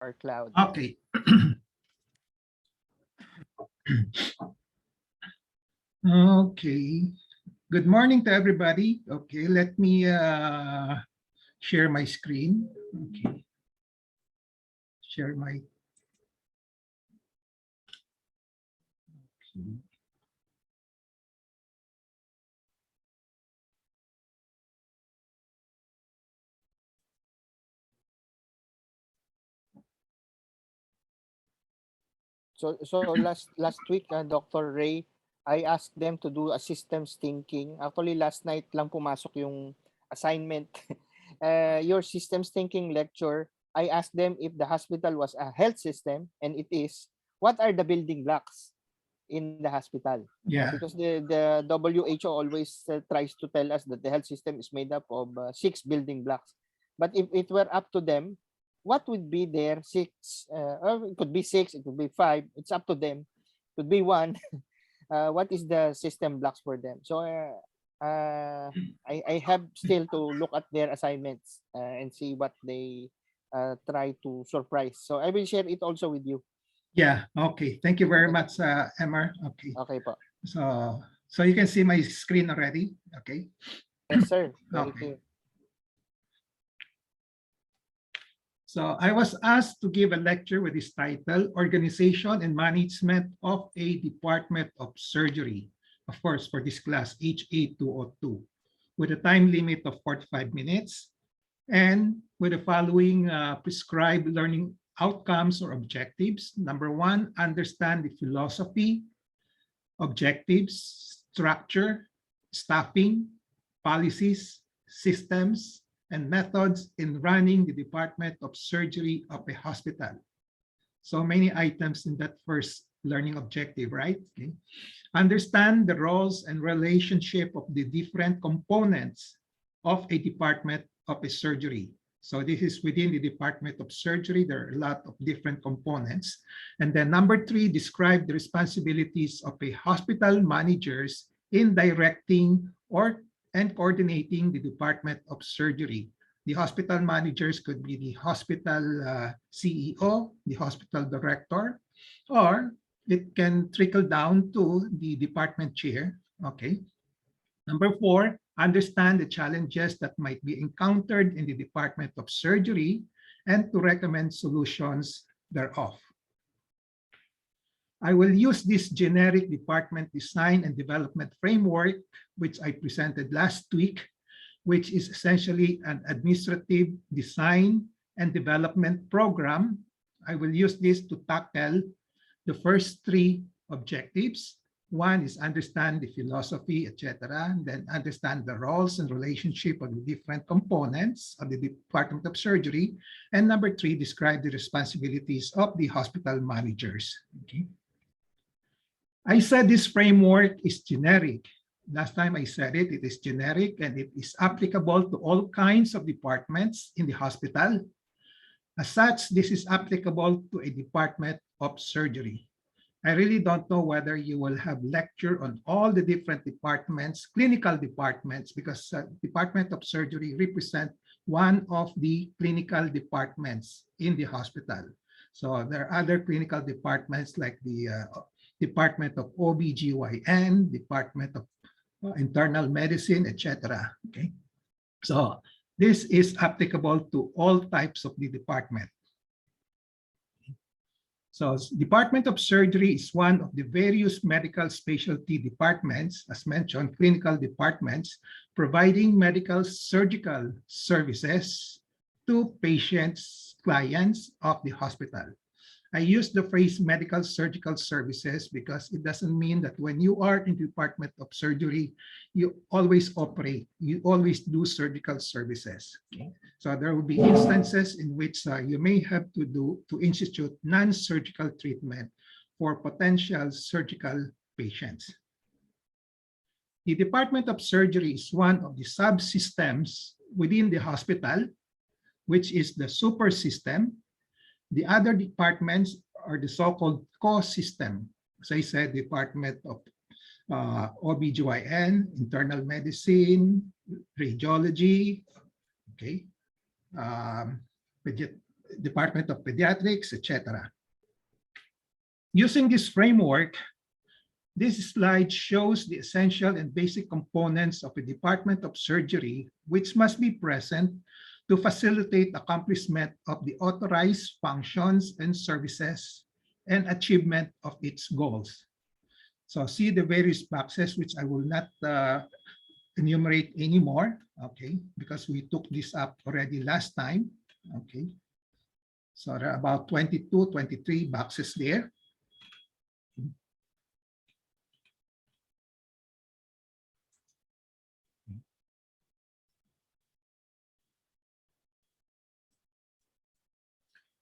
or cloud. Okay. Okay. Good morning to everybody. Okay, let me share my screen. Okay, share my. Okay. So last week, Dr. Ray, I asked them to do a systems thinking. Actually, last night lang pumasok yung assignment. Your systems thinking lecture, I asked them if the hospital was a health system, and it is. What are the building blocks in the hospital? Yeah. Because the WHO always tries to tell us that the health system is made up of 6 building blocks. But if it were up to them, what would be their 6? Or it could be 6, it could be 5. It's up to them. It could be 1. What is the system blocks for them? So I have still to look at their assignments and see what they try to surprise. So I will share it also with you. Yeah. Okay. Thank you very Okay. much, Emmer. Okay. Okay po. So you can see my screen already. Okay. Yes, sir. Very Okay. clear. So I was asked to give a lecture with this title, Organization and Management of a Department of Surgery, of course, for this class, HA202, with a time limit of 45 minutes and with the following prescribed learning outcomes or objectives. Number 1, understand the philosophy, objectives, structure, staffing, policies, systems, and methods in running the Department of Surgery of a hospital. So many items in that first learning objective, right? Okay. Understand the roles and relationship of the different components of a department of a surgery. So this is within the Department of Surgery. There are a lot of different components. And then number 3, describe the responsibilities of a hospital managers in directing and coordinating the Department of Surgery. The hospital managers could be the hospital CEO, the hospital director, or it can trickle down to the department chair. Okay. Number 4, understand the challenges that might be encountered in the Department of Surgery and to recommend solutions thereof. I will use this generic department design and development framework, which I presented last week, which is essentially an administrative design and development program. I will use this to tackle the first 3 objectives. 1 is understand the philosophy, etc. Then understand the roles and relationship of the different components of the Department of Surgery. And number 3, describe the responsibilities of the hospital managers. Okay. I said this framework is generic. Last time I said it is generic and it is applicable to all kinds of departments in the hospital. As such, this is applicable to a Department of Surgery. I really don't know whether you will have lecture on all the different departments, clinical departments, because Department of Surgery represent one of the clinical departments in the hospital. So there are other clinical departments like the Department of OBGYN, Department of Internal Medicine, etc. Okay, so this is applicable to all types of the department. So Department of Surgery is one of the various medical specialty departments, as mentioned, clinical departments, providing medical surgical services to patients, clients of the hospital. I use the phrase medical surgical services because it doesn't mean that when you are in the Department of Surgery, you always operate, you always do surgical services. Okay? So there will be instances in which you may have to institute non-surgical treatment for potential surgical patients. The Department of Surgery is one of the subsystems within the hospital, which is the super system. The other departments are the so-called co-system. As I said, Department of OBGYN, Internal Medicine, Radiology, okay, Department of Pediatrics, etc. Using this framework, this slide shows the essential and basic components of a Department of Surgery, which must be present to facilitate accomplishment of the authorized functions and services and achievement of its goals. So see the various boxes, which I will not enumerate anymore, okay, because we took this up already last time, okay. So there are about 22, 23 boxes there.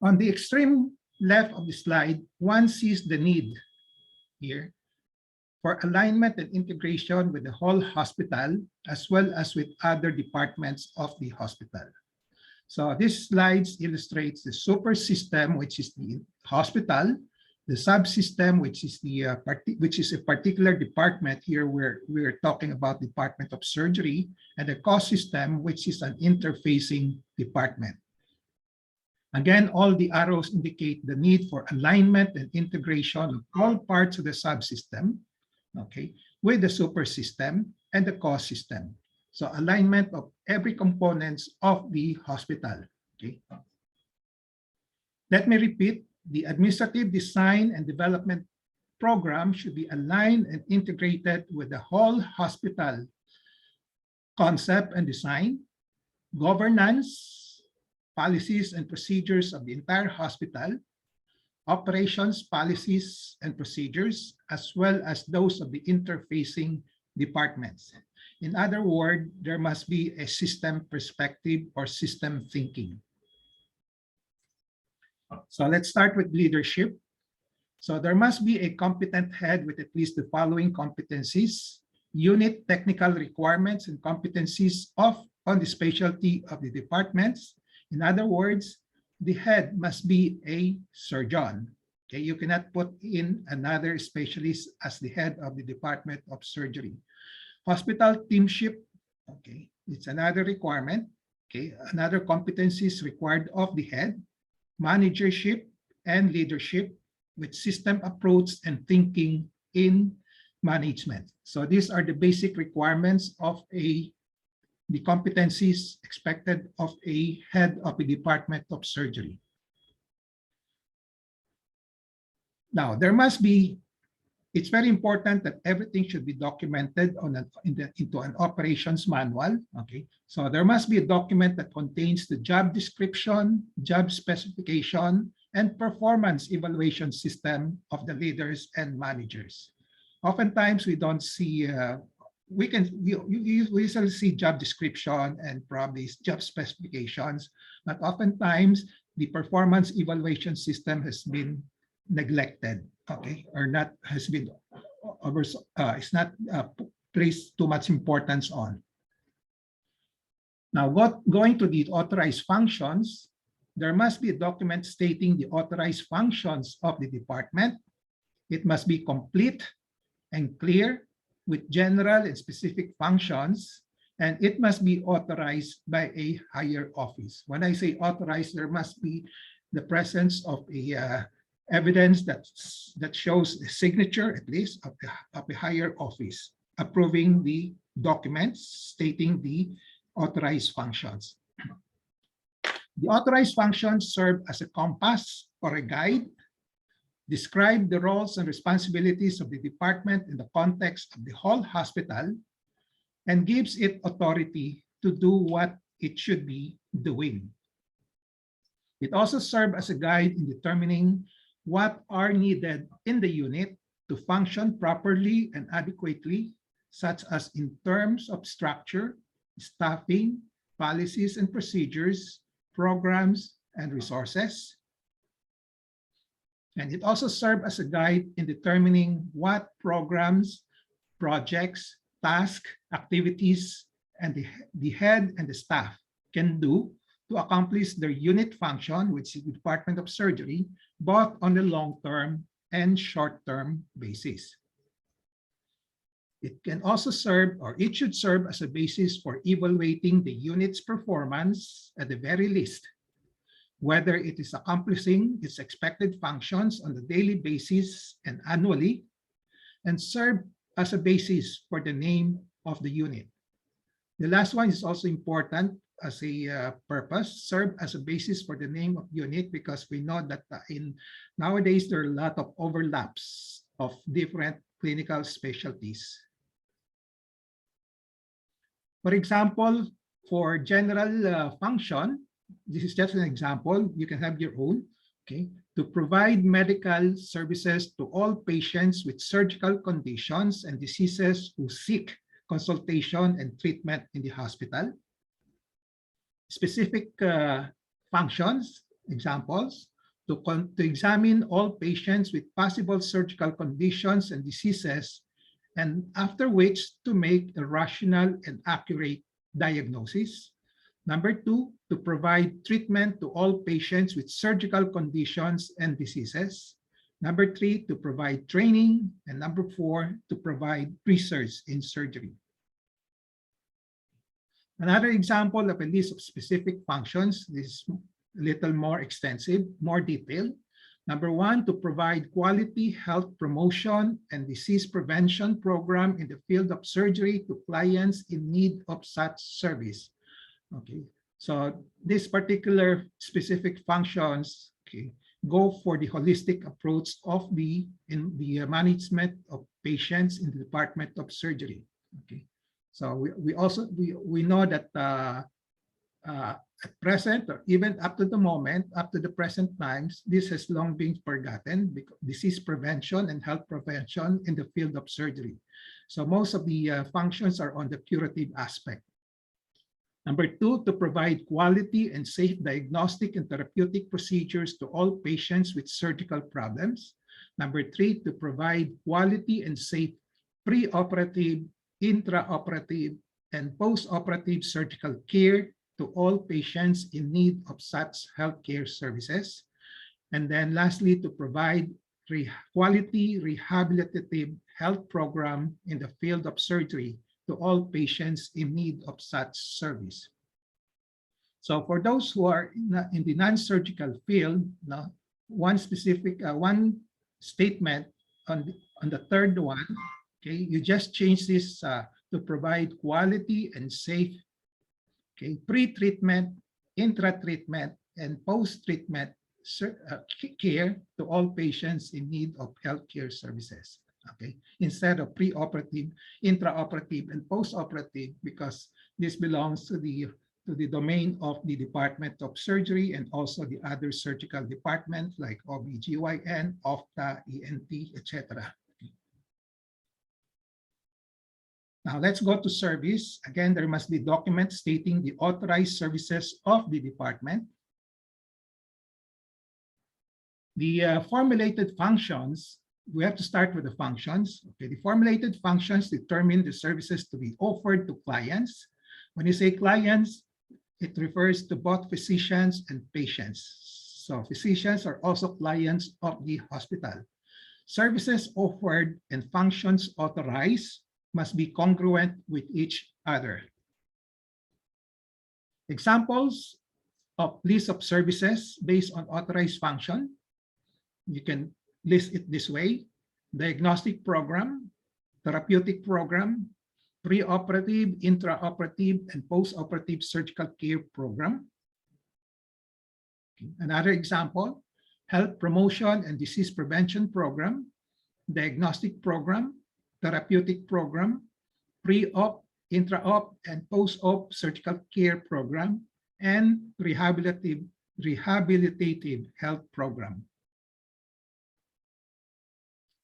On the extreme left of the slide, one sees the need here for alignment and integration with the whole hospital, as well as with other departments of the hospital. So this slide illustrates the super system, which is the hospital, the subsystem, which is a particular department. Here we're talking about Department of Surgery, and the cost system, which is an interfacing department. Again, all the arrows indicate the need for alignment and integration of all parts of the subsystem, okay, with the super system and the cost system. So alignment of every components of the hospital, okay. Let me repeat, the administrative design and development program should be aligned and integrated with the whole hospital concept and design, governance, policies and procedures of the entire hospital, operations, policies, and procedures, as well as those of the interfacing departments. In other words, there must be a system perspective or system thinking. So let's start with leadership. So there must be a competent head with at least the following competencies: unit technical requirements and competencies on the specialty of the departments. In other words, the head must be a surgeon. Okay, you cannot put in another specialist as the head of the Department of Surgery. Hospital teamship, okay, it's another requirement. Okay, another competencies required of the head, managership and leadership with system approach and thinking in management. So these are the basic requirements of the competencies expected of a head of a Department of Surgery. Now, it's very important that everything should be documented into an operations manual, okay? So there must be a document that contains the job description, job specification, and performance evaluation system of the leaders and managers. Oftentimes, we don't see we usually see job description and probably job specifications, but oftentimes the performance evaluation system has been neglected, okay, or not has been it's not placed too much importance on. Now, going to the authorized functions, there must be a document stating the authorized functions of the department. It must be complete and clear, with general and specific functions, and it must be authorized by a higher office. When I say authorized, there must be the presence of a evidence that shows a signature, at least, of a higher office approving the documents stating the authorized functions. The authorized functions serve as a compass or a guide, describe the roles and responsibilities of the department in the context of the whole hospital, and gives it authority to do what it should be doing. It also serves as a guide in determining what are needed in the unit to function properly and adequately, such as in terms of structure, staffing, policies and procedures, programs, and resources. And it also serves as a guide in determining what programs, projects, tasks, activities, and the head and the staff can do to accomplish their unit function, which is the Department of Surgery, both on the long-term and short-term basis. It can also serve, or it should serve, as a basis for evaluating the unit's performance at the very least. whether it is accomplishing its expected functions on a daily basis and annually, and serve as a basis for the name of the unit. The last one is also important as a purpose, serve as a basis for the name of unit, because we know that in nowadays there are a lot of overlaps of different clinical specialties. For example, for general function, this is just an example, you can have your own, okay, to provide medical services to all patients with surgical conditions and diseases who seek consultation and treatment in the hospital. Specific functions, examples, to examine all patients with possible surgical conditions and diseases, and after which to make a rational and accurate diagnosis. Number 2, to provide treatment to all patients with surgical conditions and diseases. Number 3, to provide training. And number 4, to provide research in surgery. Another example of a list of specific functions, this is a little more extensive, more detailed. Number 1, to provide quality health promotion and disease prevention program in the field of surgery to clients in need of such service. Okay, so this particular specific functions, okay, go for the holistic approach of the management of patients in the Department of Surgery. Okay, so we know that at present, or even up to the moment, up to the present times, this has long been forgotten, because disease prevention and health prevention in the field of surgery. So most of the functions are on the curative aspect. Number 2, to provide quality and safe diagnostic and therapeutic procedures to all patients with surgical problems. Number 3, to provide quality and safe preoperative, intraoperative, and postoperative surgical care to all patients in need of such healthcare services. And then lastly, to provide quality rehabilitative health program in the field of surgery to all patients in need of such service. So for those who are in the non-surgical field, one statement on the third one, okay, you just change this to provide quality and safe, okay, pre-treatment, intra-treatment, and post-treatment care to all patients in need of healthcare services. Okay, instead of preoperative, intraoperative, and postoperative, because this belongs to the domain of the Department of Surgery and also the other surgical departments like OBGYN, OPTA, ENT, etc. Now let's go to service. Again, there must be documents stating the authorized services of the department. The formulated functions, we have to start with the functions. Okay, the formulated functions determine the services to be offered to clients. When you say clients, it refers to both physicians and patients. So physicians are also clients of the hospital. Services offered and functions authorized must be congruent with each other. Examples of list of services based on authorized function. You can list it this way: diagnostic program, therapeutic program, preoperative, intraoperative, and postoperative surgical care program. Another example, health promotion and disease prevention program, diagnostic program, therapeutic program, pre-op, intra-op, and post-op surgical care program, and rehabilitative health program.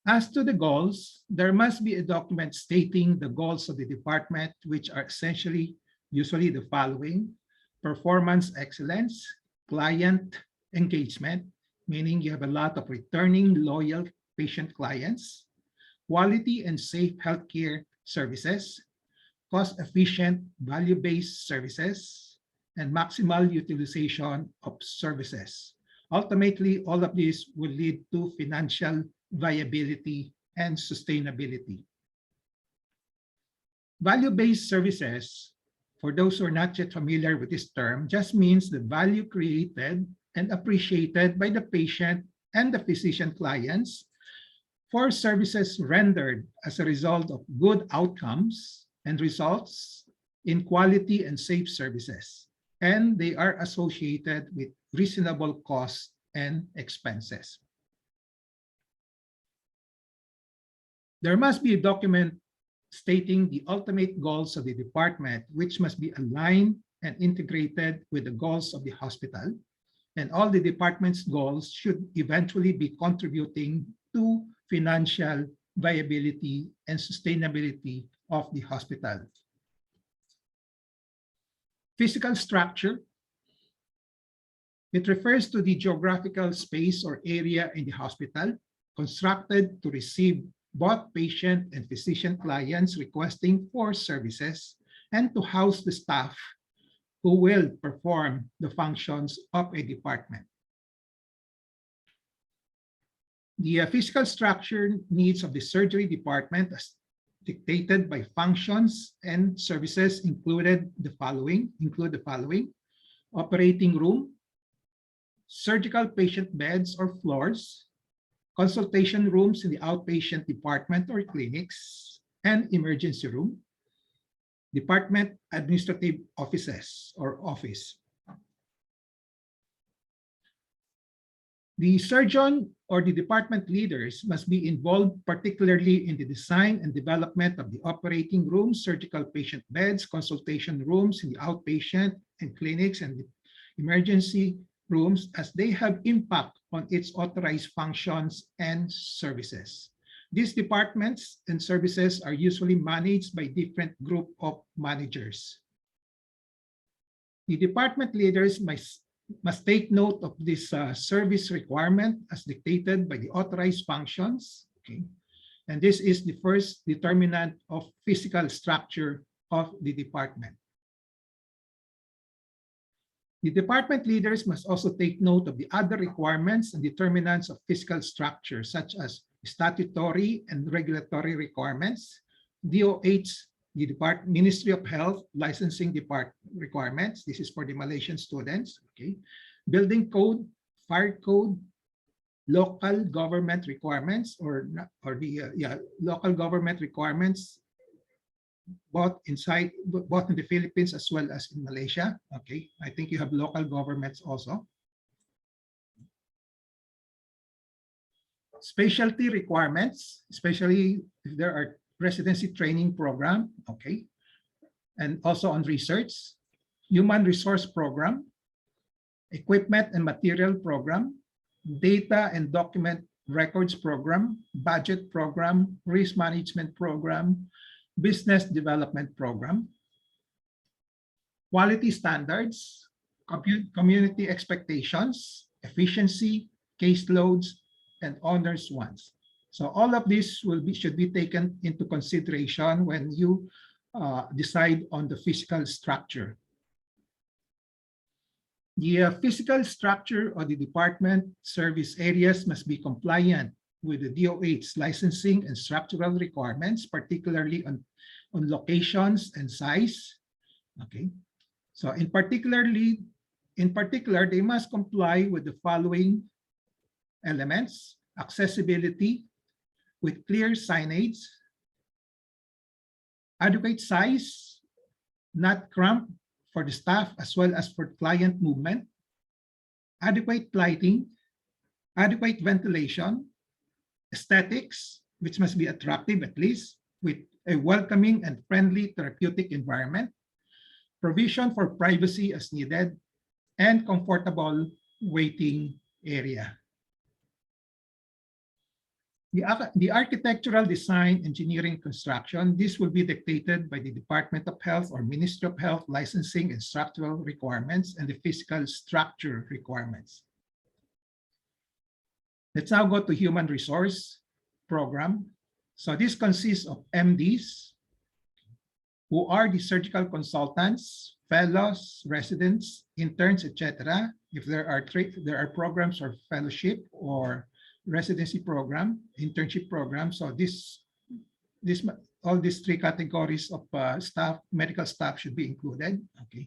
As to the goals, there must be a document stating the goals of the department, which are essentially usually the following: performance excellence, client engagement, meaning you have a lot of returning loyal patient clients, quality and safe healthcare services, cost-efficient value-based services, and maximal utilization of services. Ultimately, all of this will lead to financial viability and sustainability. Value-based services, for those who are not yet familiar with this term, just means the value created and appreciated by the patient and the physician clients for services rendered as a result of good outcomes and results in quality and safe services, and they are associated with reasonable costs and expenses. There must be a document stating the ultimate goals of the department, which must be aligned and integrated with the goals of the hospital. And all the department's goals should eventually be contributing to financial viability and sustainability of the hospital. Physical structure. It refers to the geographical space or area in the hospital constructed to receive both patient and physician clients requesting for services and to house the staff who will perform the functions of a department. The physical structure needs of the surgery department as dictated by functions and services include the following: operating room, surgical patient beds or floors, consultation rooms in the outpatient department or clinics, and emergency room, department administrative offices or office. The surgeon or the department leaders must be involved particularly in the design and development of the operating rooms, surgical patient beds, consultation rooms in the outpatient and clinics, and the emergency rooms, as they have impact on its authorized functions and services. These departments and services are usually managed by different group of managers. The department leaders must take note of this service requirement as dictated by the authorized functions. Okay? And this is the first determinant of physical structure of the department. The department leaders must also take note of the other requirements and determinants of physical structure, such as statutory and regulatory requirements, DOH, the Ministry of Health licensing requirements. This is for the Malaysian students. Okay, building code, fire code, local government requirements, local government requirements, both in the Philippines as well as in Malaysia. Okay, I think you have local governments also. Specialty requirements, especially if there are residency training program, okay, and also on research, human resource program, equipment and material program, data and document records program, budget program, risk management program, business development program, quality standards, community expectations, efficiency, caseloads, and honors ones. So all of this should be taken into consideration when you decide on the physical structure. The physical structure of the department service areas must be compliant with the DOH licensing and structural requirements, particularly on locations and size. Okay, so in particular, they must comply with the following elements: accessibility with clear signage, adequate size, not cramped for the staff as well as for client movement, adequate lighting, adequate ventilation, aesthetics, which must be attractive at least, with a welcoming and friendly therapeutic environment, provision for privacy as needed, and comfortable waiting area. The architectural design, engineering, construction, this will be dictated by the Department of Health or Ministry of Health licensing and structural requirements and the physical structure requirements. Let's now go to human resource program. So this consists of MDs, who are the surgical consultants, fellows, residents, interns, etc. If there are programs or fellowship or residency program, internship program. So all these three categories of staff, medical staff should be included. Okay.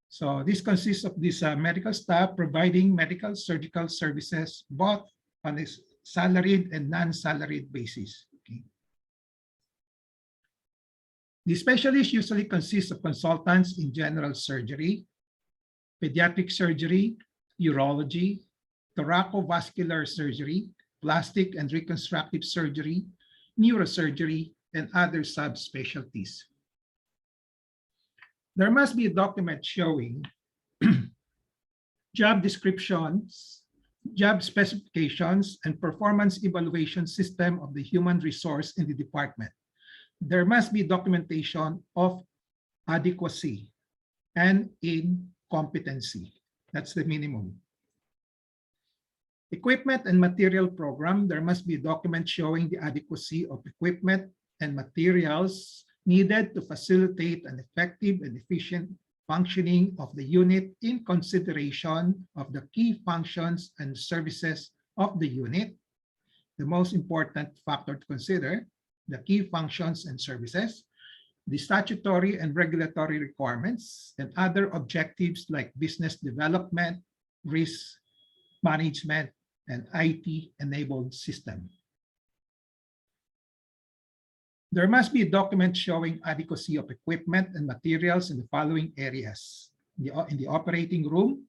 So this consists of this medical staff providing medical surgical services both on a salaried and non-salaried basis. Okay. The specialist usually consists of consultants in general surgery, pediatric surgery, urology, thoraco-vascular surgery, plastic and reconstructive surgery, neurosurgery, and other subspecialties. There must be a document showing job descriptions, job specifications, and performance evaluation system of the human resource in the department. There must be documentation of adequacy and incompetency. That's the minimum. Equipment and material program, there must be a document showing the adequacy of equipment and materials needed to facilitate an effective and efficient functioning of the unit in consideration of the key functions and services of the unit. The most important factor to consider, the key functions and services, the statutory and regulatory requirements, and other objectives like business development, risk management, and IT-enabled system. There must be a document showing adequacy of equipment and materials in the following areas: in the operating room,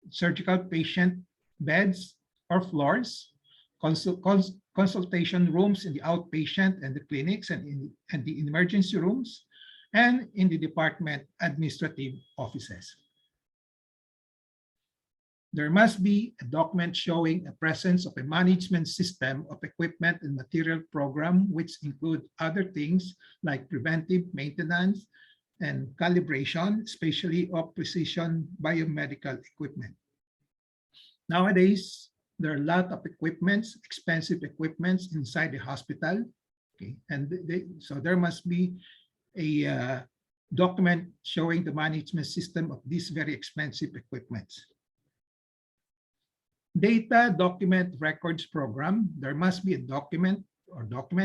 surgical patient beds or floors, consultation rooms in the outpatient and the clinics and the emergency rooms, and in the department administrative offices. There must be a document showing a presence of a management system of equipment and material program, which include other things like preventive maintenance and calibration, especially of precision biomedical equipment. Nowadays, there are a lot of equipments, expensive equipments inside the hospital. Okay, and so there must be a document showing the management system of these very expensive equipments. Data document records program, there must be a document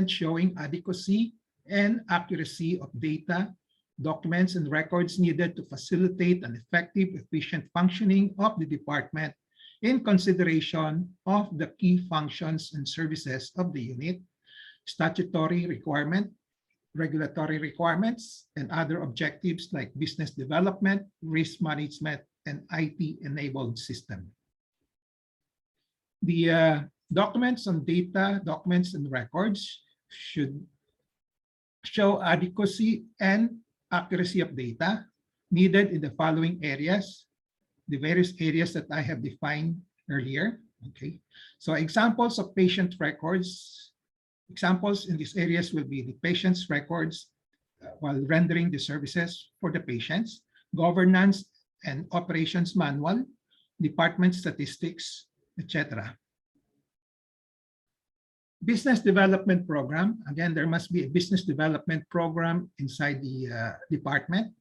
showing adequacy and accuracy of data, documents, and records needed to facilitate an effective, efficient functioning of the department in consideration of the key functions and services of the unit, statutory requirement, regulatory requirements, and other objectives like business development, risk management, and IT-enabled system. The documents on data, documents, and records should show adequacy and accuracy of data needed in the following areas, the various areas that I have defined earlier. Okay, so examples of patient records, examples in these areas will be the patient's records while rendering the services for the patients, governance and operations manual, department statistics, etc. Business development program. Again, there must be a business development program inside the department.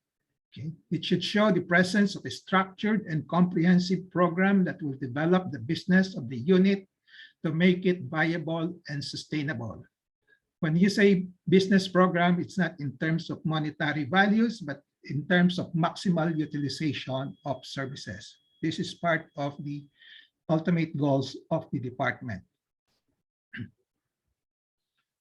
Okay. It should show the presence of a structured and comprehensive program that will develop the business of the unit to make it viable and sustainable. When you say business program, it's not in terms of monetary values, but in terms of maximal utilization of services. This is part of the ultimate goals of the department.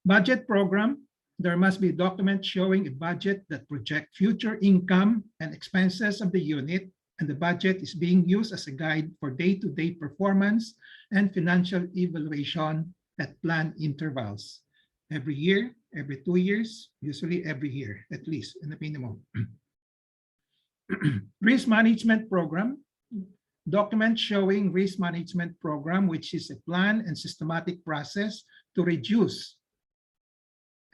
Budget program, there must be a document showing a budget that projects future income and expenses of the unit, and the budget is being used as a guide for day-to-day performance and financial evaluation at planned intervals. Every year, every 2 years, usually every year, at least in the minimum. Risk management program, document showing risk management program, which is a plan and systematic process to reduce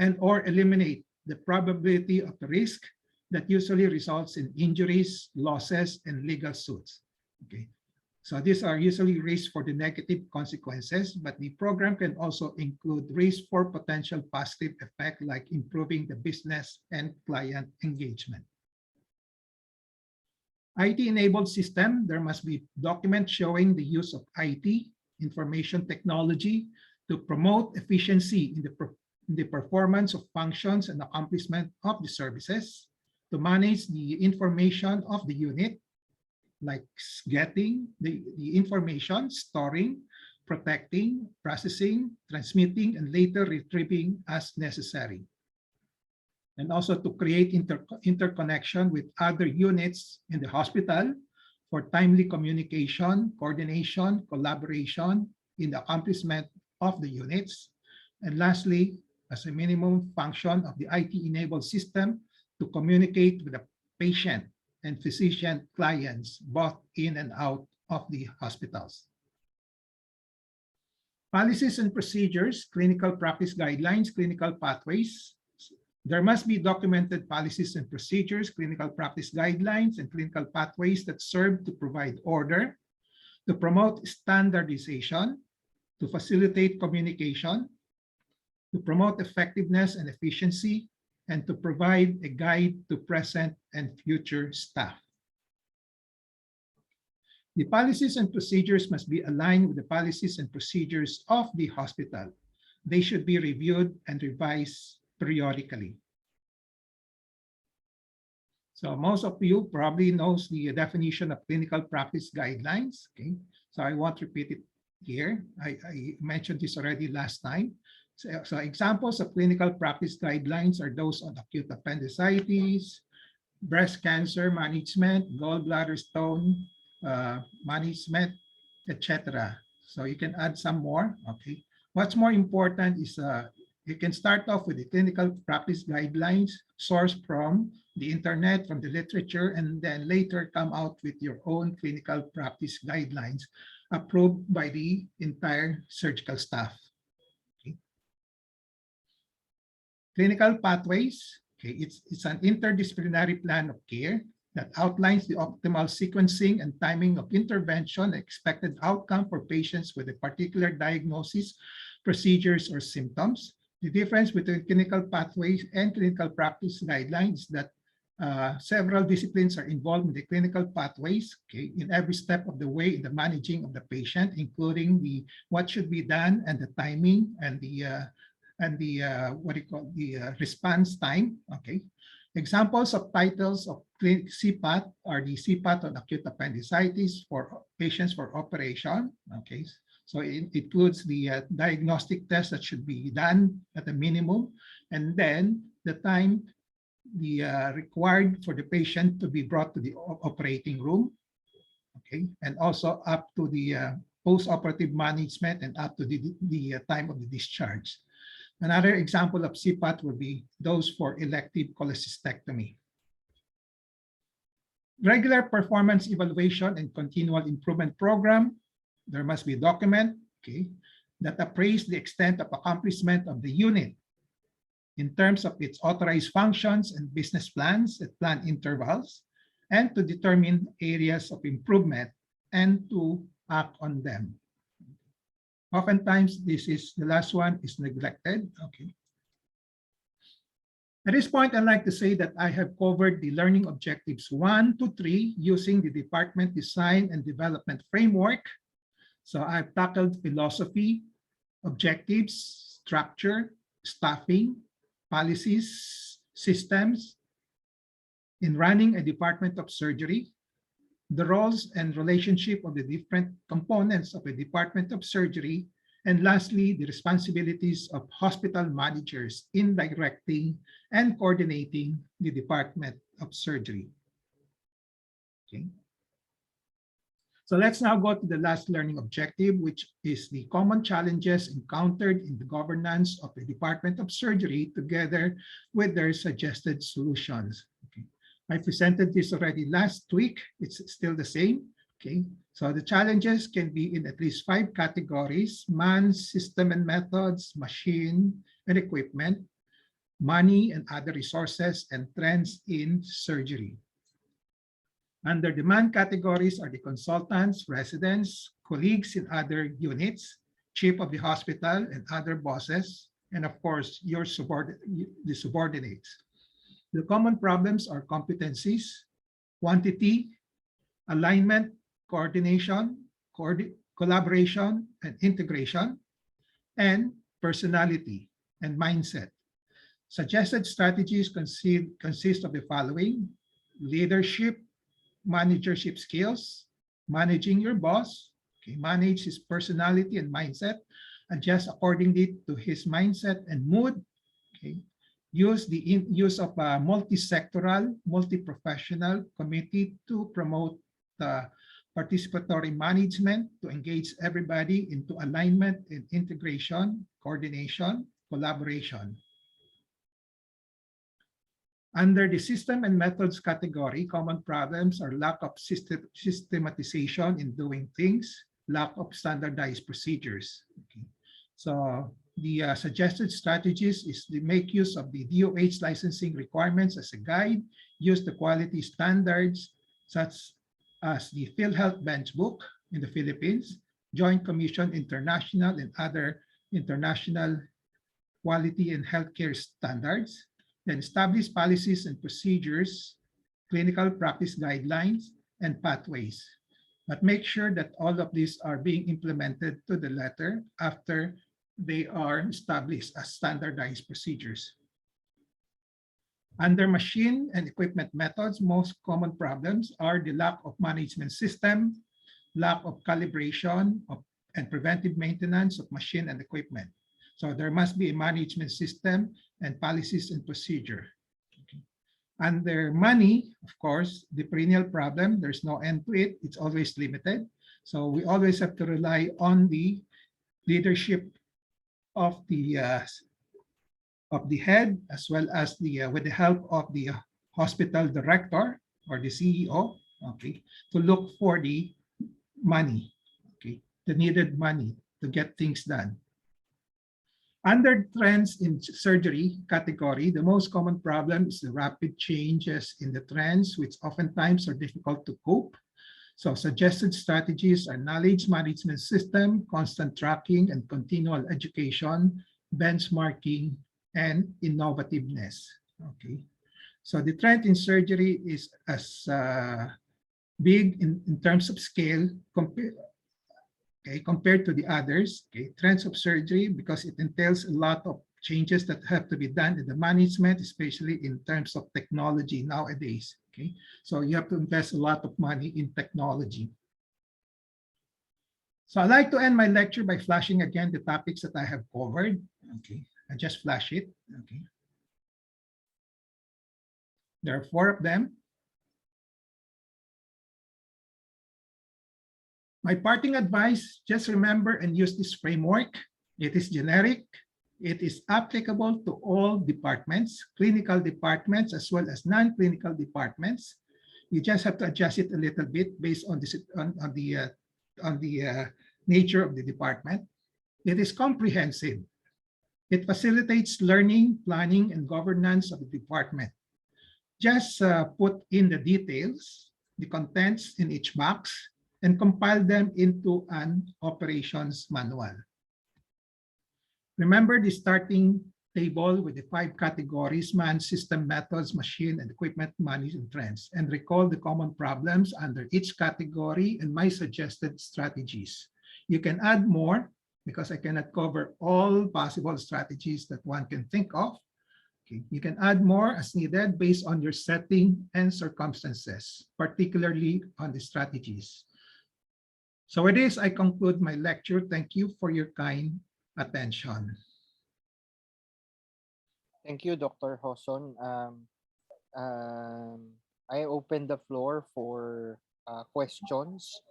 and or eliminate the probability of the risk that usually results in injuries, losses, and legal suits. Okay, so these are usually risks for the negative consequences, but the program can also include risk for potential positive effect like improving the business and client engagement. IT-enabled system, there must be documents showing the use of IT, information technology, to promote efficiency in the performance of functions and accomplishment of the services, to manage the information of the unit, like getting the information, storing, protecting, processing, transmitting, and later retrieving as necessary. And also to create interconnection with other units in the hospital for timely communication, coordination, collaboration in the accomplishment of the units. And lastly, as a minimum function of the IT-enabled system to communicate with the patient and physician clients, both in and out of the hospitals. Policies and procedures, clinical practice guidelines, clinical pathways. There must be documented policies and procedures, clinical practice guidelines, and clinical pathways that serve to provide order, to promote standardization, to facilitate communication, to promote effectiveness and efficiency, and to provide a guide to present and future staff. The policies and procedures must be aligned with the policies and procedures of the hospital. They should be reviewed and revised periodically. So most of you probably knows the definition of clinical practice guidelines. Okay, so I won't repeat it here. I mentioned this already last time. So examples of clinical practice guidelines are those on acute appendicitis, breast cancer management, gallbladder stone management, etc. So you can add some more. Okay, what's more important is you can start off with the clinical practice guidelines sourced from the internet, from the literature, and then later come out with your own clinical practice guidelines approved by the entire surgical staff. Okay. Clinical pathways, okay, it's an interdisciplinary plan of care that outlines the optimal sequencing and timing of intervention, expected outcome for patients with a particular diagnosis, procedures, or symptoms. The difference between clinical pathways and clinical practice guidelines is that several disciplines are involved in the clinical pathways, okay, in every step of the way in the managing of the patient, including the what should be done and the timing and the response time. Okay, examples of titles of CPAT are the CPAT on acute appendicitis for patients for operation. Okay, so it includes the diagnostic test that should be done at a minimum, and then the time required for the patient to be brought to the operating room. Okay, and also up to the post-operative management and up to the time of the discharge. Another example of CPAT would be those for elective cholecystectomy. Regular performance evaluation and continual improvement program. There must be a document, okay, that appraise the extent of accomplishment of the unit in terms of its authorized functions and business plans at planned intervals, and to determine areas of improvement and to act on them. Oftentimes, the last one is neglected. Okay. At this point, I'd like to say that I have covered the learning objectives 1 to 3 using the department design and development framework. So I've tackled philosophy, objectives, structure, staffing, policies, systems in running a department of surgery, the roles and relationship of the different components of a department of surgery, and lastly, the responsibilities of hospital managers in directing and coordinating the department of surgery. Okay. So let's now go to the last learning objective, which is the common challenges encountered in the governance of the Department of Surgery together with their suggested solutions. Okay. I presented this already last week. It's still the same. Okay. So the challenges can be in at least 5 categories: man, system and methods, machine and equipment, money and other resources, and trends in surgery. Under demand categories are the consultants, residents, colleagues in other units, chief of the hospital and other bosses, and of course, your the subordinates. The common problems are competencies, quantity, alignment, coordination, collaboration, and integration, and personality and mindset. Suggested strategies consist of the following: leadership, managership skills, managing your boss, okay, manage his personality and mindset, adjust accordingly to his mindset and mood, okay, use use of a multi-sectoral, multi-professional committee to promote participatory management, to engage everybody into alignment and integration, coordination, collaboration. Under the system and methods category, common problems are lack of systematization in doing things, lack of standardized procedures. Okay. So the suggested strategies is to make use of the DOH licensing requirements as a guide, use the quality standards such as the PhilHealth Bench Book in the Philippines, Joint Commission International and other international quality and healthcare standards, then establish policies and procedures, clinical practice guidelines, and pathways. But make sure that all of these are being implemented to the letter after they are established as standardized procedures. Under machine and equipment methods, most common problems are the lack of management system, lack of calibration and preventive maintenance of machine and equipment. So there must be a management system and policies and procedure. Okay. Under money, of course, the perennial problem, there's no end to it. It's always limited. So we always have to rely on the leadership of the head, as well as the with the help of the hospital director or the CEO, okay, to look for the money, okay, the needed money to get things done. Under trends in surgery category, the most common problem is the rapid changes in the trends, which oftentimes are difficult to cope. So suggested strategies are knowledge management system, constant tracking and continual education, benchmarking, and innovativeness. Okay. So the trend in surgery is as big in terms of scale compared to the others. Okay. Trends of surgery, because it entails a lot of changes that have to be done in the management, especially in terms of technology nowadays. Okay. So you have to invest a lot of money in technology. So I'd like to end my lecture by flashing again the topics that I have covered. Okay. I just flash it. Okay. There are 4 of them. My parting advice, just remember and use this framework. It is generic. It is applicable to all departments, clinical departments, as well as non-clinical departments. You just have to adjust it a little bit based on the nature of the department. It is comprehensive. It facilitates learning, planning, and governance of the department. Just put in the details, the contents in each box, and compile them into an operations manual. Remember the starting table with the 5 categories: man, system, methods, machine, and equipment, management trends, and recall the common problems under each category and my suggested strategies. You can add more because I cannot cover all possible strategies that one can think of. Okay. You can add more as needed based on your setting and circumstances, particularly on the strategies. So with this, I conclude my lecture. Thank you for your kind attention. Thank you, Dr. Hoson. I open the floor for questions.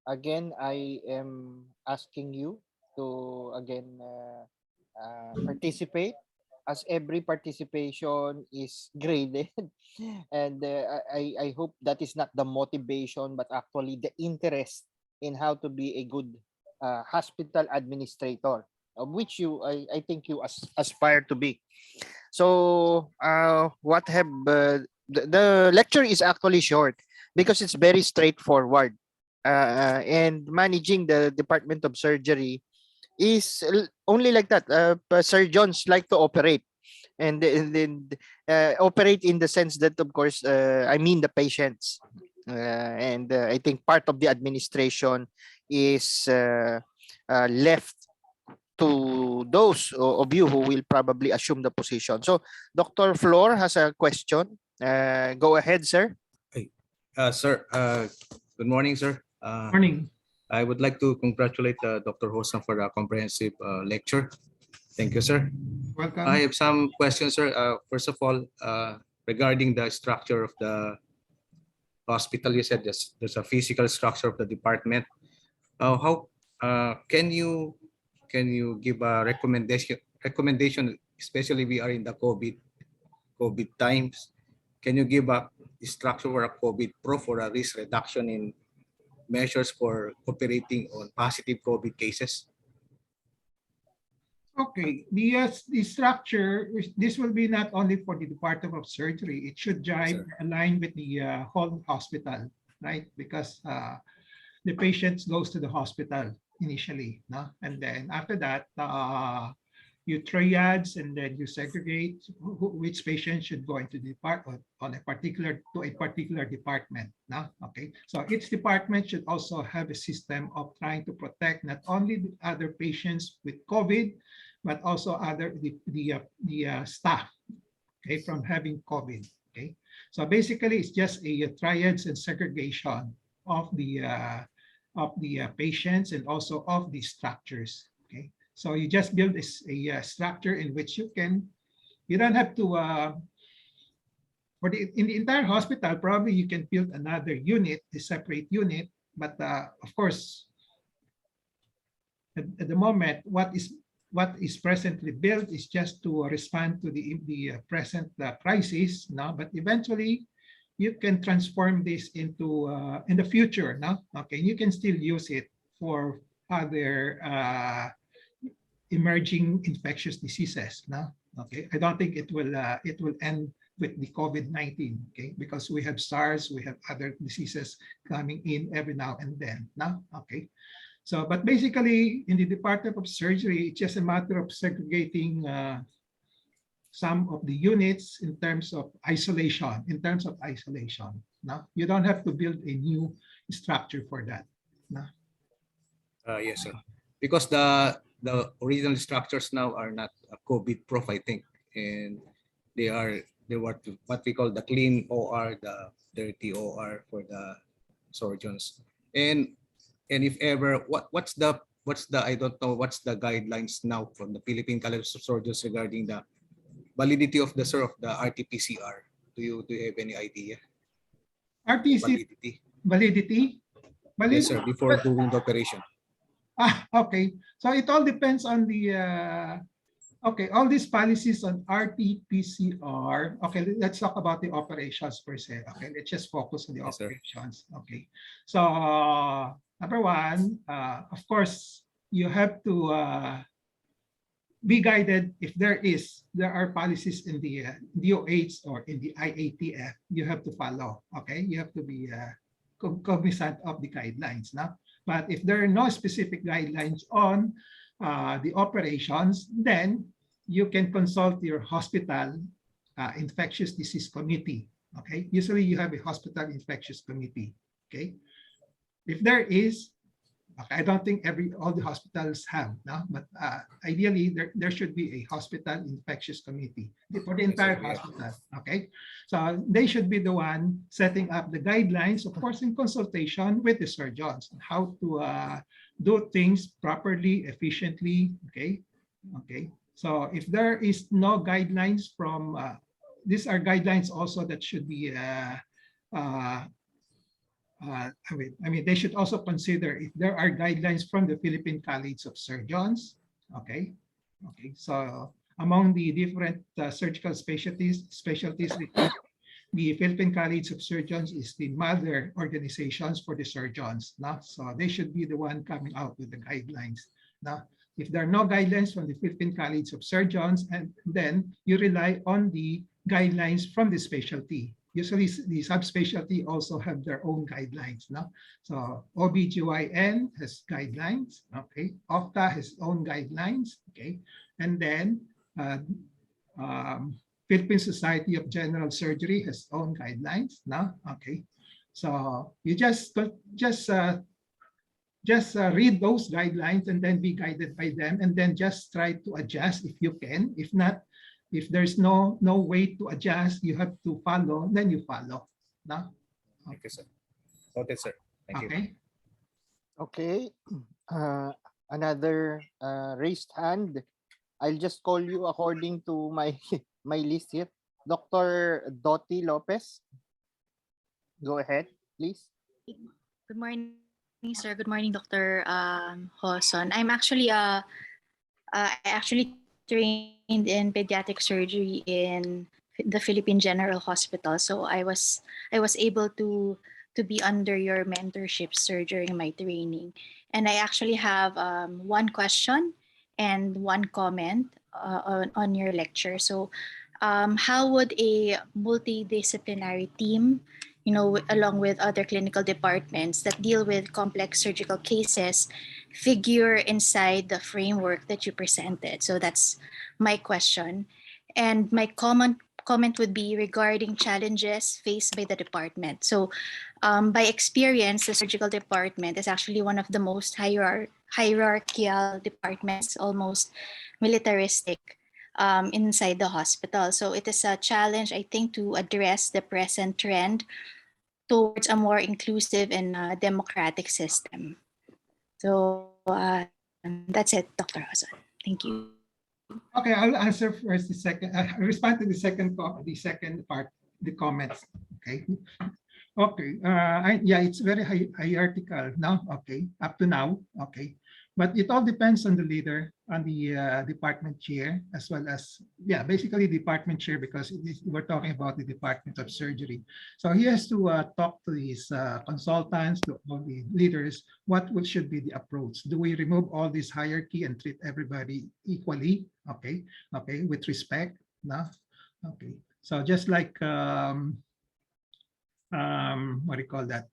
Again, I am asking you to participate, as every participation is graded. And I hope that is not the motivation, but actually the interest in how to be a good hospital administrator, of which I think you aspire to be. So the lecture is actually short because it's very straightforward. And managing the Department of Surgery is only like that. Surgeons like to operate, and then operate in the sense that, of course, I mean the patients. And I think part of the administration is left to those of you who will probably assume the position. So Dr. Flor has a question. Go ahead, sir. Sir, good morning, sir. Morning. I would like to congratulate Dr. Hosan for the comprehensive lecture. Thank you, sir. Welcome. I have some questions, sir. First of all, regarding the structure of the hospital, you said there's a physical structure of the department. How can you give a recommendation, especially we are in the COVID times? Can you give a structure or a COVID proof or a risk reduction in measures for operating on positive COVID cases? Okay, the structure, this will be not only for the Department of Surgery, it should jive, Sir. align with the whole hospital, right? Because the patients goes to the hospital initially, no? And then after that, you triage and then you segregate which patient should go into the department on a particular department. No? Okay. So each department should also have a system of trying to protect not only the other patients with COVID, but also the staff, okay, from having COVID. Okay. So basically, it's just a triage and segregation of the patients and also of the structures. Okay. So you just build a structure in which you don't have to, in the entire hospital, probably you can build another unit, a separate unit, but of course, at the moment, what is presently built is just to respond to the present crisis, no? But eventually, you can transform this into, in the future, no? Okay, you can still use it for other emerging infectious diseases. No, okay. I don't think it will end with the COVID-19. Okay, because we have SARS, we have other diseases coming in every now and then. No, okay. So, but basically, in the Department of Surgery, it's just a matter of segregating some of the units in terms of isolation. No, you don't have to build a new structure for that. No. Yes, sir. Because the original structures now are not COVID proof, I think, and they were what we call the clean OR, the dirty OR for the surgeons. And if ever, what's the I don't know what's the guidelines now from the Philippine College of Surgeons regarding the validity of the RT-PCR? Do you have any idea? Validity? Yes, sir. Before doing the operation. Okay. So it all depends on the, okay, all these policies on RT-PCR. Okay, let's talk about the operations per se. Okay, let's just focus on the operations. Okay. So number one, of course, you have to be guided if there are policies in the DOH or in the IATF, you have to follow. Okay, you have to be cognizant of the guidelines now. But if there are no specific guidelines on the operations, then you can consult your hospital infectious disease committee. Okay, usually you have a hospital infectious committee. Okay, if there is, okay, I don't think all the hospitals have, no, but ideally there should be a hospital infectious committee for the entire hospital. Okay, so they should be the one setting up the guidelines, of course, in consultation with the surgeons, how to do things properly, efficiently. Okay, okay. So if there is no guidelines from, these are guidelines also that should be I mean, they should also consider if there are guidelines from the Philippine College of Surgeons. Okay, okay. So among the different surgical specialties, the Philippine College of Surgeons is the mother organizations for the surgeons. No? So they should be the one coming out with the guidelines. No? If there are no guidelines from the Philippine College of Surgeons, and then you rely on the guidelines from the specialty. Usually the subspecialty also have their own guidelines. No? So OBGYN has guidelines. Okay. OPTA has own guidelines. Okay. And then Philippine Society of General Surgery has own guidelines. No? Okay. So you just read those guidelines and then be guided by them, and then just try to adjust if you can. If not, if there's no way to adjust, you have to follow, then you follow. No? Thank you, sir. Noted, sir. Thank you. Okay. Okay. Another raised hand. I'll just call you according to my my list here. Dr. Dottie Lopez. Go ahead, please. Good morning, sir. Good morning, Dr. Hoson. I actually trained in pediatric surgery in the Philippine General Hospital. So I was able to be under your mentorship, sir, during my training. And I actually have one question and one comment on your lecture. So how would a multidisciplinary team, along with other clinical departments that deal with complex surgical cases, figure inside the framework that you presented? So that's my question. And my comment would be regarding challenges faced by the department. So by experience, the surgical department is actually one of the most hierarchical departments, almost militaristic inside the hospital. So it is a challenge, I think, to address the present trend towards a more inclusive and democratic system. So that's it, Dr. Hoson. Thank you. Okay, I'll answer first the second. I'll respond to the second part, the comments. Okay. Okay. Yeah, it's very hierarchical now. Okay, up to now. Okay, but it all depends on the leader, on the department chair, as well as, yeah, basically department chair, because we're talking about the Department of Surgery. So he has to talk to his consultants, to all the leaders, what should be the approach. Do we remove all this hierarchy and treat everybody equally? Okay, okay, with respect. No, okay. So just like what do you call that?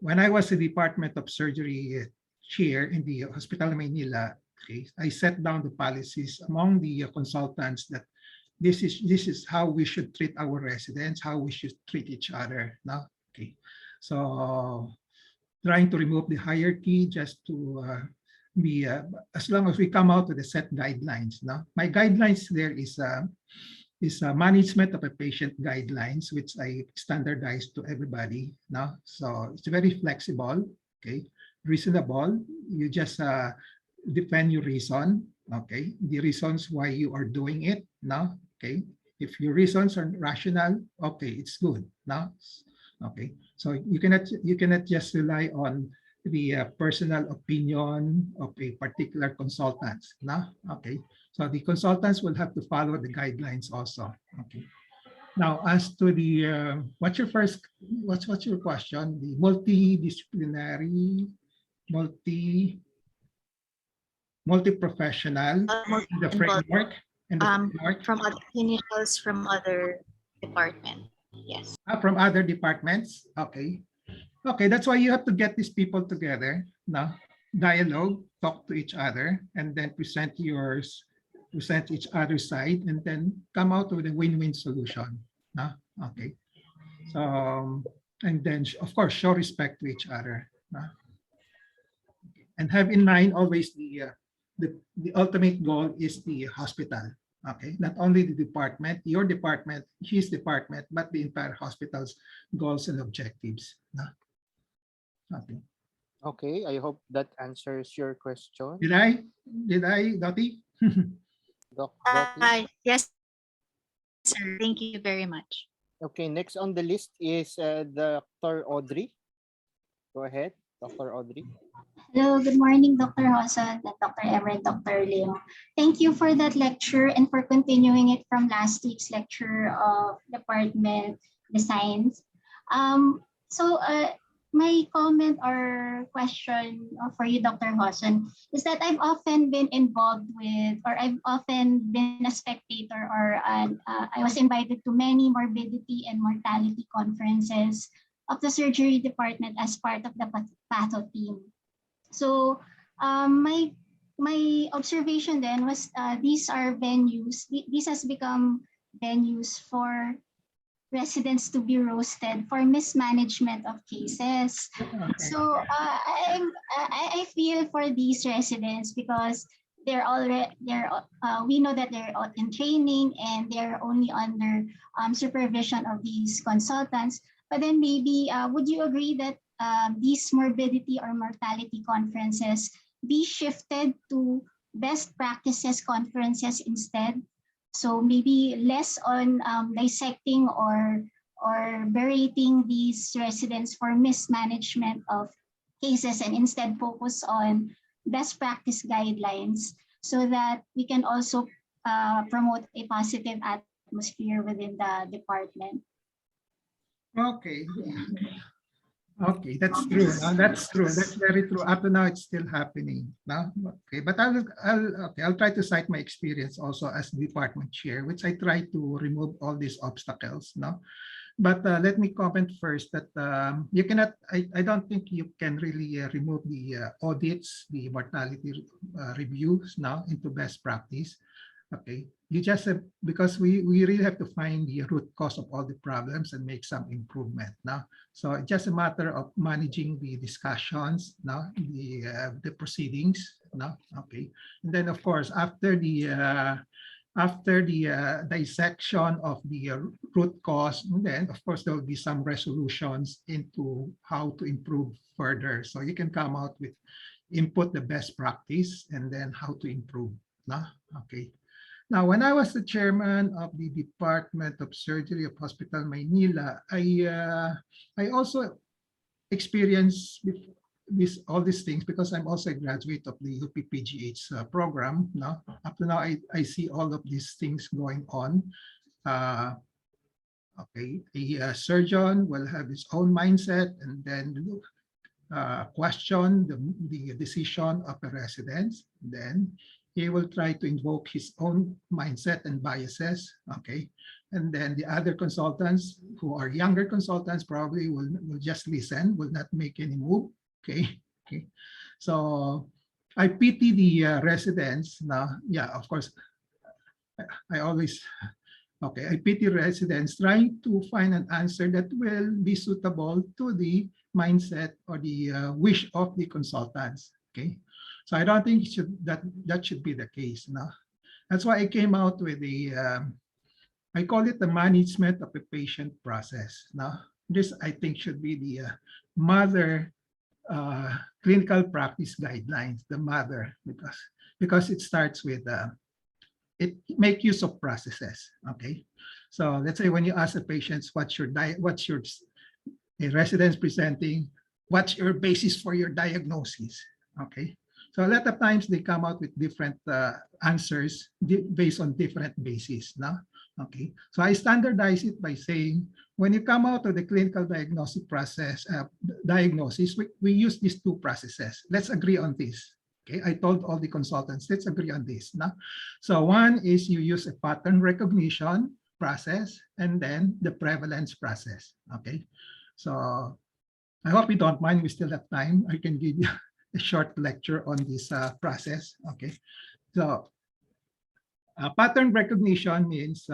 When I was the Department of Surgery chair in the Hospital Maynila, okay, I set down the policies among the consultants that this is how we should treat our residents, how we should treat each other. No, okay. So trying to remove the hierarchy just to be as long as we come out with the set guidelines. No, my guidelines there is management of a patient guidelines, which I standardized to everybody now. So it's very flexible, okay, reasonable. You just defend your reason, okay, the reasons why you are doing it now, okay. If your reasons are rational, okay, it's good now, okay. So you cannot just rely on the personal opinion of a particular consultant now, okay. So the consultants will have to follow the guidelines also. Okay. Now, as to the what's your question? The multidisciplinary, multi-professional, the framework and the framework From other clinicians from other departments. Yes. from other departments. Okay. Okay, that's why you have to get these people together now, dialogue, talk to each other, and then present each other's side, and then come out with a win-win solution. No? Okay. So, and then of course, show respect to each other. No? And have in mind always the ultimate goal is the hospital. Okay, not only the department, your department, his department, but the entire hospital's goals and objectives. No? Okay. Okay, I hope that answers your question. Did I, Dottie? Dottie? Yes, sir. Thank you very much. Okay, next on the list is Dr. Audrey. Go ahead, Dr. Audrey. Hello, good morning, Dr. Hoson, Dr. Everett, Dr. Lim. Thank you for that lecture and for continuing it from last week's lecture of department designs. My comment or question for you, Dr. Hoson, is that I've often been involved with, or I've often been a spectator, or I was invited to many morbidity and mortality conferences of the surgery department as part of the patho team. So my observation then was these are venues, this has become venues for residents to be roasted for mismanagement of cases. Okay. So I feel for these residents because we know that they're in training and they're only under supervision of these consultants. But then maybe would you agree that these morbidity or mortality conferences be shifted to best practices conferences instead? So maybe less on dissecting or berating these residents for mismanagement of cases, and instead focus on best practice guidelines so that we can also promote a positive atmosphere within the department. Okay. Okay, that's true. That's true. That's very true. Up to now, it's still happening. No? Okay, but I'll try to cite my experience also as department chair, which I try to remove all these obstacles. No, but let me comment first that you cannot. I don't think you can really remove the audits, the mortality reviews now into best practice. Okay, you just have, because we really have to find the root cause of all the problems and make some improvement now. So it's just a matter of managing the discussions now, the proceedings now. Okay, and then of course after the dissection of the root cause, and then of course there will be some resolutions into how to improve further. So you can come out with input the best practice and then how to improve. No? Okay. Now, when I was the chairman of the Department of Surgery of Hospital Maynila, I also experienced all these things because I'm also a graduate of the UPPGH program. Now, up to now, I see all of these things going on. Okay, a surgeon will have his own mindset and then question the decision of the residents. Then he will try to invoke his own mindset and biases, okay? And then the other consultants who are younger consultants probably will just listen, will not make any move, okay? Okay. So I pity the residents now. Yeah, of course, I always, okay, I pity residents trying to find an answer that will be suitable to the mindset or the wish of the consultants, okay? So I don't think that should be the case. No? That's why I came out with I call it the management of a patient process. No? This I think should be the mother clinical practice guidelines, the mother, because it starts with, it make use of processes, okay? So let's say when you ask the patients, what's your a residents presenting, what's your basis for your diagnosis, okay? So a lot of times they come out with different answers based on different bases. No? Okay. So I standardize it by saying, when you come out of the clinical diagnostic process, we use these two processes. Let's agree on this. Okay. I told all the consultants, let's agree on this. No? So one is you use a pattern recognition process and then the prevalence process. Okay. So I hope you don't mind. We still have time. I can give you a short lecture on this process. Okay, so pattern recognition means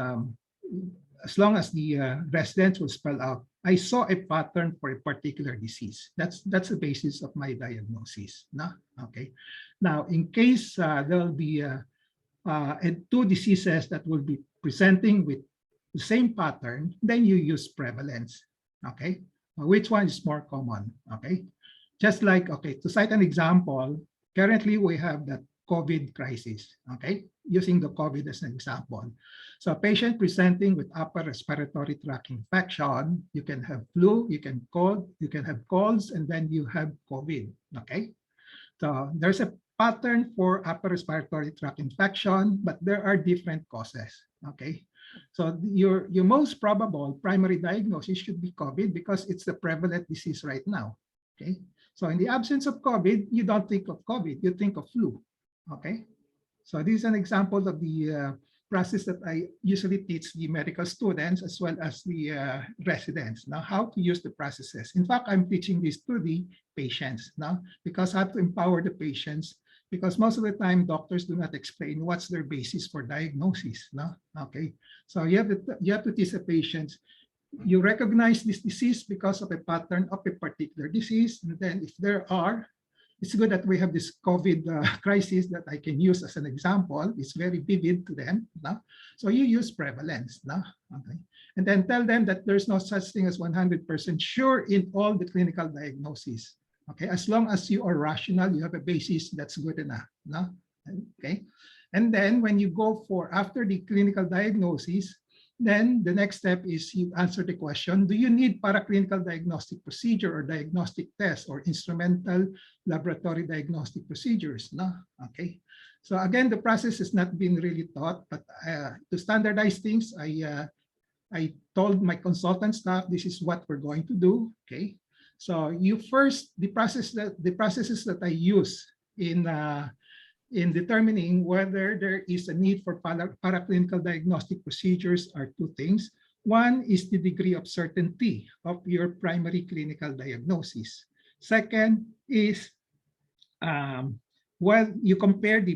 as long as the residents will spell out, I saw a pattern for a particular disease. That's the basis of my diagnosis. No? Okay. Now, in case there'll be two diseases that will be presenting with the same pattern, then you use prevalence. Okay, which one is more common? Okay. Just like, okay, to cite an example, currently we have that COVID crisis, okay? Using the COVID as an example. So a patient presenting with upper respiratory tract infection, you can have flu, you can have colds, and then you have COVID, okay? So there's a pattern for upper respiratory tract infection, but there are different causes, okay? So your most probable primary diagnosis should be COVID because it's the prevalent disease right now, okay? So in the absence of COVID, you don't think of COVID, you think of flu, okay? So this is an example of the process that I usually teach the medical students as well as the residents, now how to use the processes. In fact, I'm teaching this to the patients now because I have to empower the patients because most of the time doctors do not explain what's their basis for diagnosis, no? Okay, so you have to teach the patients. You recognize this disease because of a pattern of a particular disease. And then if there are it's good that we have this COVID crisis that I can use as an example. It's very vivid to them. No? So you use prevalence. No? Okay. And then tell them that there's no such thing as 100% sure in all the clinical diagnoses. Okay, as long as you are rational, you have a basis, that's good enough. No? Okay. And then when you go for after the clinical diagnosis, then the next step is you answer the question, do you need paraclinical diagnostic procedure or diagnostic test or instrumental laboratory diagnostic procedures? No? Okay. So again, the process has not been really taught, but to standardize things, I told my consultant staff, this is what we're going to do. Okay. So you first, the processes that I use in determining whether there is a need for paraclinical diagnostic procedures are two things. One is the degree of certainty of your primary clinical diagnosis. Second is you compare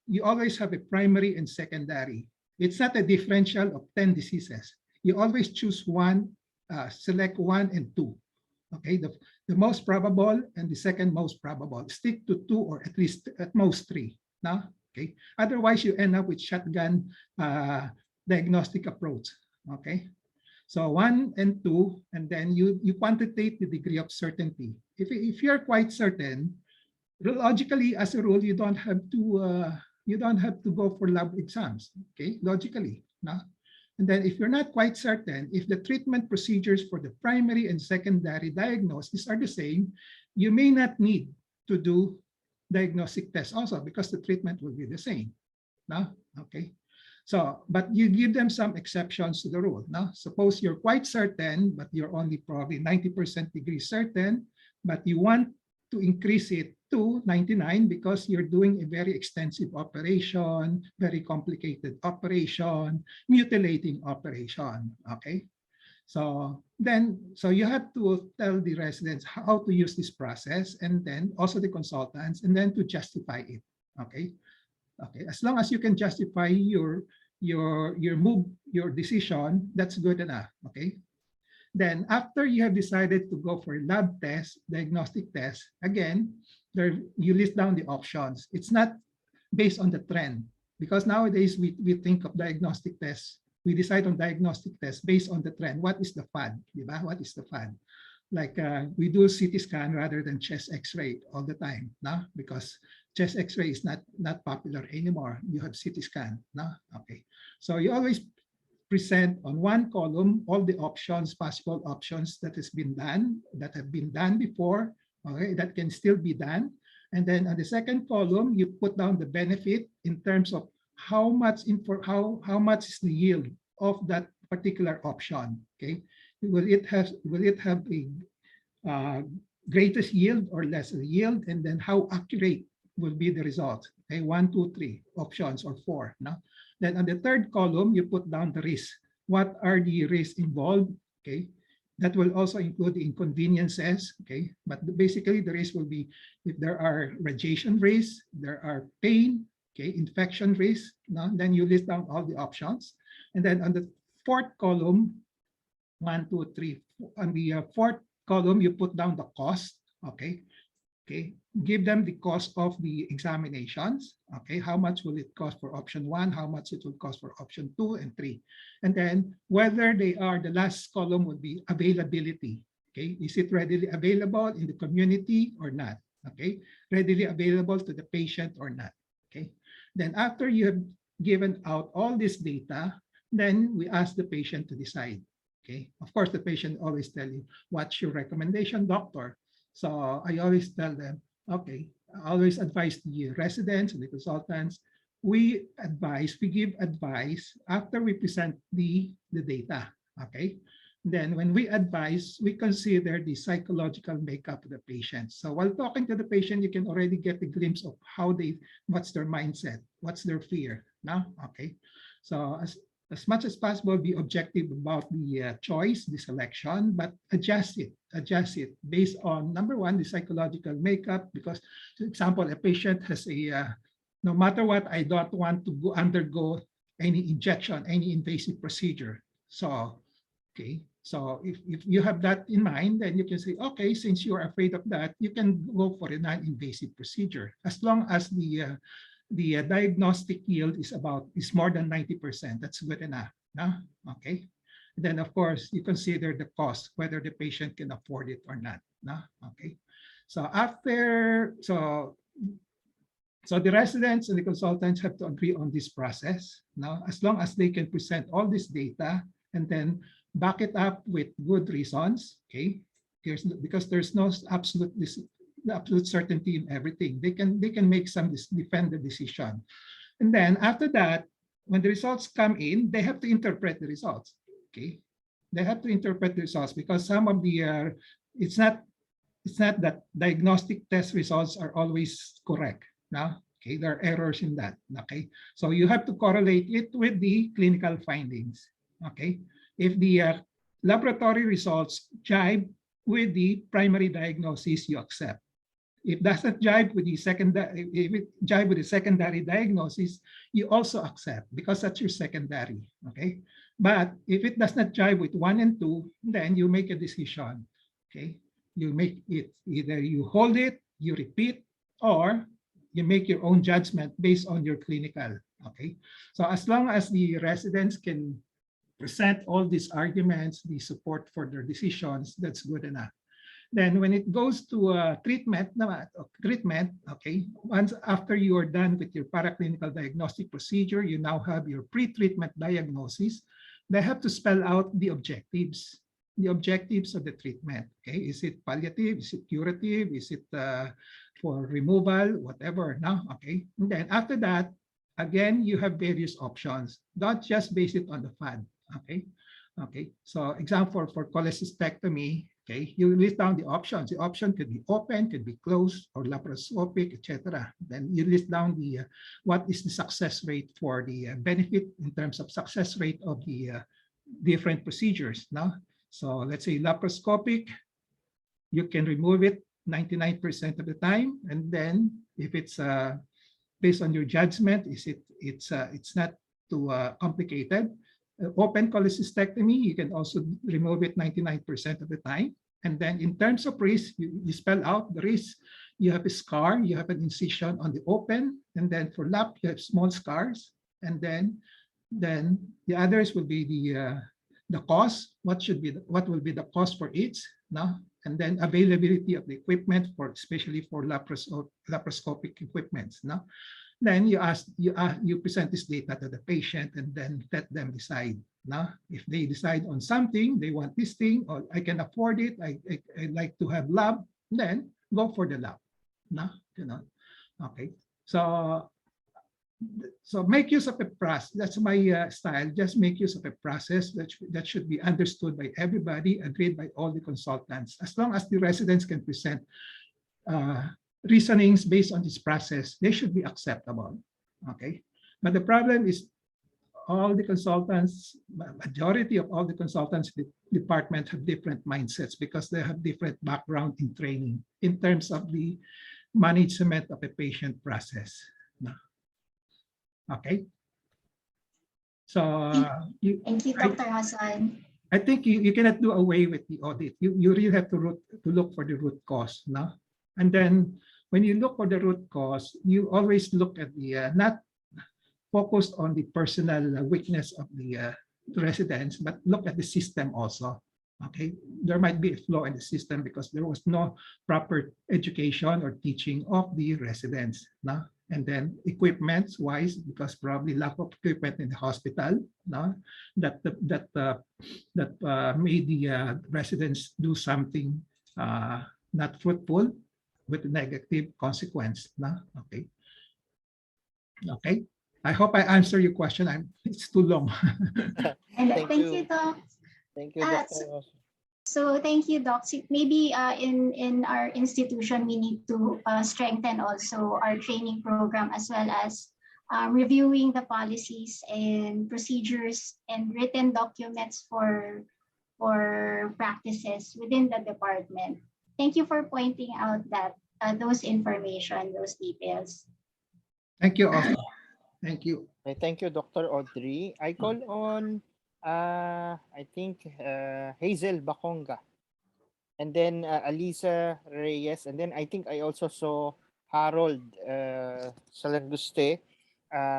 you always have a primary and secondary. It's not a differential of 10 diseases. You always choose one, select 1 and 2. Okay, the most probable and the second most probable. Stick to 2 or at least at most 3. No? Okay. Otherwise, you end up with shotgun diagnostic approach. Okay. So 1 and 2, and then you quantitate the degree of certainty. If you're quite certain, logically, as a rule, you don't have to go for lab exams. Okay, logically. No? And then if you're not quite certain, if the treatment procedures for the primary and secondary diagnosis are the same, you may not need to do diagnostic tests also because the treatment will be the same. No? Okay. So, but you give them some exceptions to the rule. No? Suppose you're quite certain, but you're only probably 90% degree certain, but you want to increase it to 99 because you're doing a very extensive operation, very complicated operation, mutilating operation. Okay. So you have to tell the residents how to use this process, and then also the consultants, and then to justify it. Okay. Okay. As long as you can justify your move, your decision, that's good enough. Okay. Then after you have decided to go for lab test, diagnostic test, again, you list down the options. It's not based on the trend, because nowadays we think of diagnostic tests. We decide on diagnostic tests based on the trend. What is the fad? What is the fad? Like we do CT scan rather than chest X-ray all the time, no? Because chest X-ray is not popular anymore. You have CT scan, no? Okay. So you always present on one column all the options, possible options that has been done, that have been done before, okay, that can still be done. And then on the second column, you put down the benefit in terms of how much is the yield of that particular option. Okay, will it have a greatest yield or lesser yield, and then how accurate will be the result. Okay, 1, 2, 3 options or 4. No? Then on the third column, you put down the risk. What are the risks involved? Okay, that will also include the inconveniences. Okay, but basically the risk will be if there are radiation risks, there are pain, okay, infection risk. No? Then you list down all the options, and then on the fourth column, 1, 2, 3. On the fourth column, you put down the cost. Okay. Okay, give them the cost of the examinations. Okay, how much will it cost for option 1? How much it will cost for option 2 and 3? And then whether they are, the last column would be availability. Okay, is it readily available in the community or not? Okay, readily available to the patient or not? Okay, then after you have given out all this data, then we ask the patient to decide. Okay, of course, the patient always tell you, what's your recommendation, doctor? So I always tell them, okay, I always advise the residents and the consultants, we give advice after we present the data, okay? Then when we advise, we consider the psychological makeup of the patient. So while talking to the patient, you can already get a glimpse of what's their mindset, what's their fear, no? Okay, so as much as possible, be objective about the choice, the selection, but adjust it based on, number one, the psychological makeup, because, for example, a patient has no matter what, I don't want to undergo any injection, any invasive procedure. So, okay, So if you have that in mind, then you can say, okay, since you are afraid of that, you can go for a non-invasive procedure as long as the diagnostic yield is more than 90%. That's good enough. No? Okay. Then of course you consider the cost, whether the patient can afford it or not. No? Okay. So so the residents and the consultants have to agree on this process. Now, as long as they can present all this data and then back it up with good reasons, okay? Because there's no absolute certainty in everything. They can make some defend the decision. And then after that, when the results come in, they have to interpret the results. Okay, they have to interpret the results because some of the it's not that diagnostic test results are always correct. Now, okay, there are errors in that. Okay, so you have to correlate it with the clinical findings. Okay, if the laboratory results jibe with the primary diagnosis, you accept. If doesn't jibe with the secondary, if it jibe with the secondary diagnosis, you also accept because that's your secondary. Okay, but if it does not jibe with 1 and 2, then you make a decision. Okay, you make it either you hold it, you repeat, or you make your own judgment based on your clinical. Okay, so as long as the residents can present all these arguments, the support for their decisions, that's good enough. Then when it goes to treatment, okay, once after you are done with your paraclinical diagnostic procedure, you now have your pre-treatment diagnosis. They have to spell out the objectives of the treatment. Okay, is it palliative? Is it curative? Is it for removal? Whatever. Now, okay. And then after that, again, you have various options. Don't just base it on the FAD. Okay. Okay. So example for cholecystectomy. Okay, you list down the options. The option could be open, could be closed, or laparoscopic, etc. Then you list down the what is the success rate for the benefit in terms of success rate of the different procedures. Now, so let's say laparoscopic, you can remove it 99% of the time, and then if it's based on your judgment, it's not too complicated. Open cholecystectomy, you can also remove it 99% of the time. And then in terms of risk, you spell out the risk. You have a scar, you have an incision on the open, and then for lap, you have small scars. And then the others will be the cost. What will be the cost for each? No? And then availability of the equipment especially for laparoscopic equipments. No? Then you present this data to the patient and then let them decide. Now, if they decide on something, they want this thing, or I can afford it, I'd like to have lab, then go for the lab. No, okay. So make use of a process. That's my style. Just make use of a process that should be understood by everybody, agreed by all the consultants. As long as the residents can present reasonings based on this process, they should be acceptable. Okay, but the problem is all the consultants, majority of all the consultants in the department have different mindsets because they have different background in training in terms of the management of a patient process. Okay, so Thank you, Dr. Hassan. I think you cannot do away with the audit. You really have to look for the root cause. No? And then when you look for the root cause, you always look at the not focused on the personal weakness of the residents, but look at the system also. Okay, there might be a flaw in the system because there was no proper education or teaching of the residents. No? And then equipment wise, because probably lack of equipment in the hospital, no? that made the residents do something not fruitful with a negative consequence. No? Okay. Okay. I hope I answer your question. It's too long. And Thank thank you. you, Doc. Thank you, Dr. So thank you, Doc. Maybe in our institution, we need to strengthen also our training program as well as reviewing the policies and procedures and written documents for practices within the department. Thank you for pointing out that those information, those details. Thank you, also. Thank you. Thank you, Dr. Audrey. I call on I think Hazel Baconga, and then Alisa Reyes, and then I think I also saw Harold Salanguste.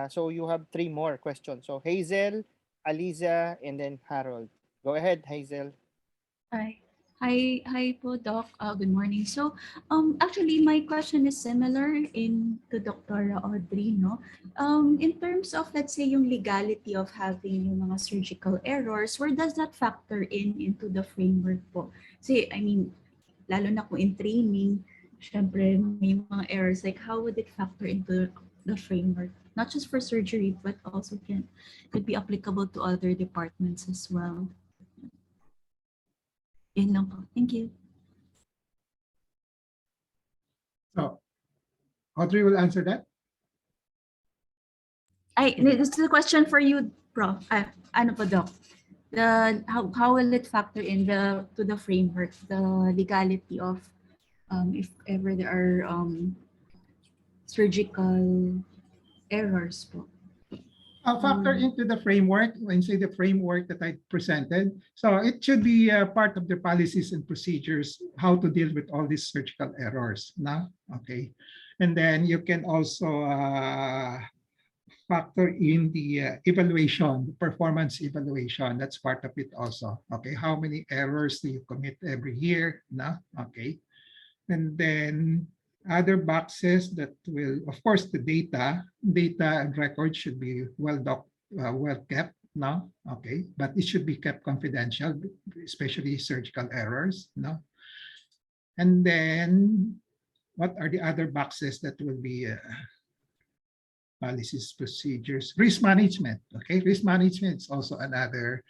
So you have three more questions. So Hazel, Alisa, and then Harold. Go ahead, Hazel. Hi. Hi po, Doc. Good morning. So, actually, my question is similar to Dr. Audrey, no? In terms of, let's say, yung legality of having yung mga surgical errors, where does that factor into the framework po? Kasi, I mean, lalo na kung in training, syempre, may mga errors. Like, how would it factor into the framework? Not just for surgery, but also could be applicable to other departments as well. Yun lang po. Thank you. So Audrey will answer that. This is a question for you, Prof. Ano po, Doc? How will it factor in to the framework, the legality of if ever there are surgical errors po? I'll factor into the framework when say the framework that I presented. So it should be part of the policies and procedures, how to deal with all these surgical errors. Now, okay. And then you can also factor in the evaluation, the performance evaluation. That's part of it also. Okay, how many errors do you commit every year? Now, okay. And then other boxes that will, of course, the data and records should be well kept now, okay, but it should be kept confidential, especially surgical errors, no. And then what are the other boxes that will be policies, procedures, risk management, okay, risk management is also another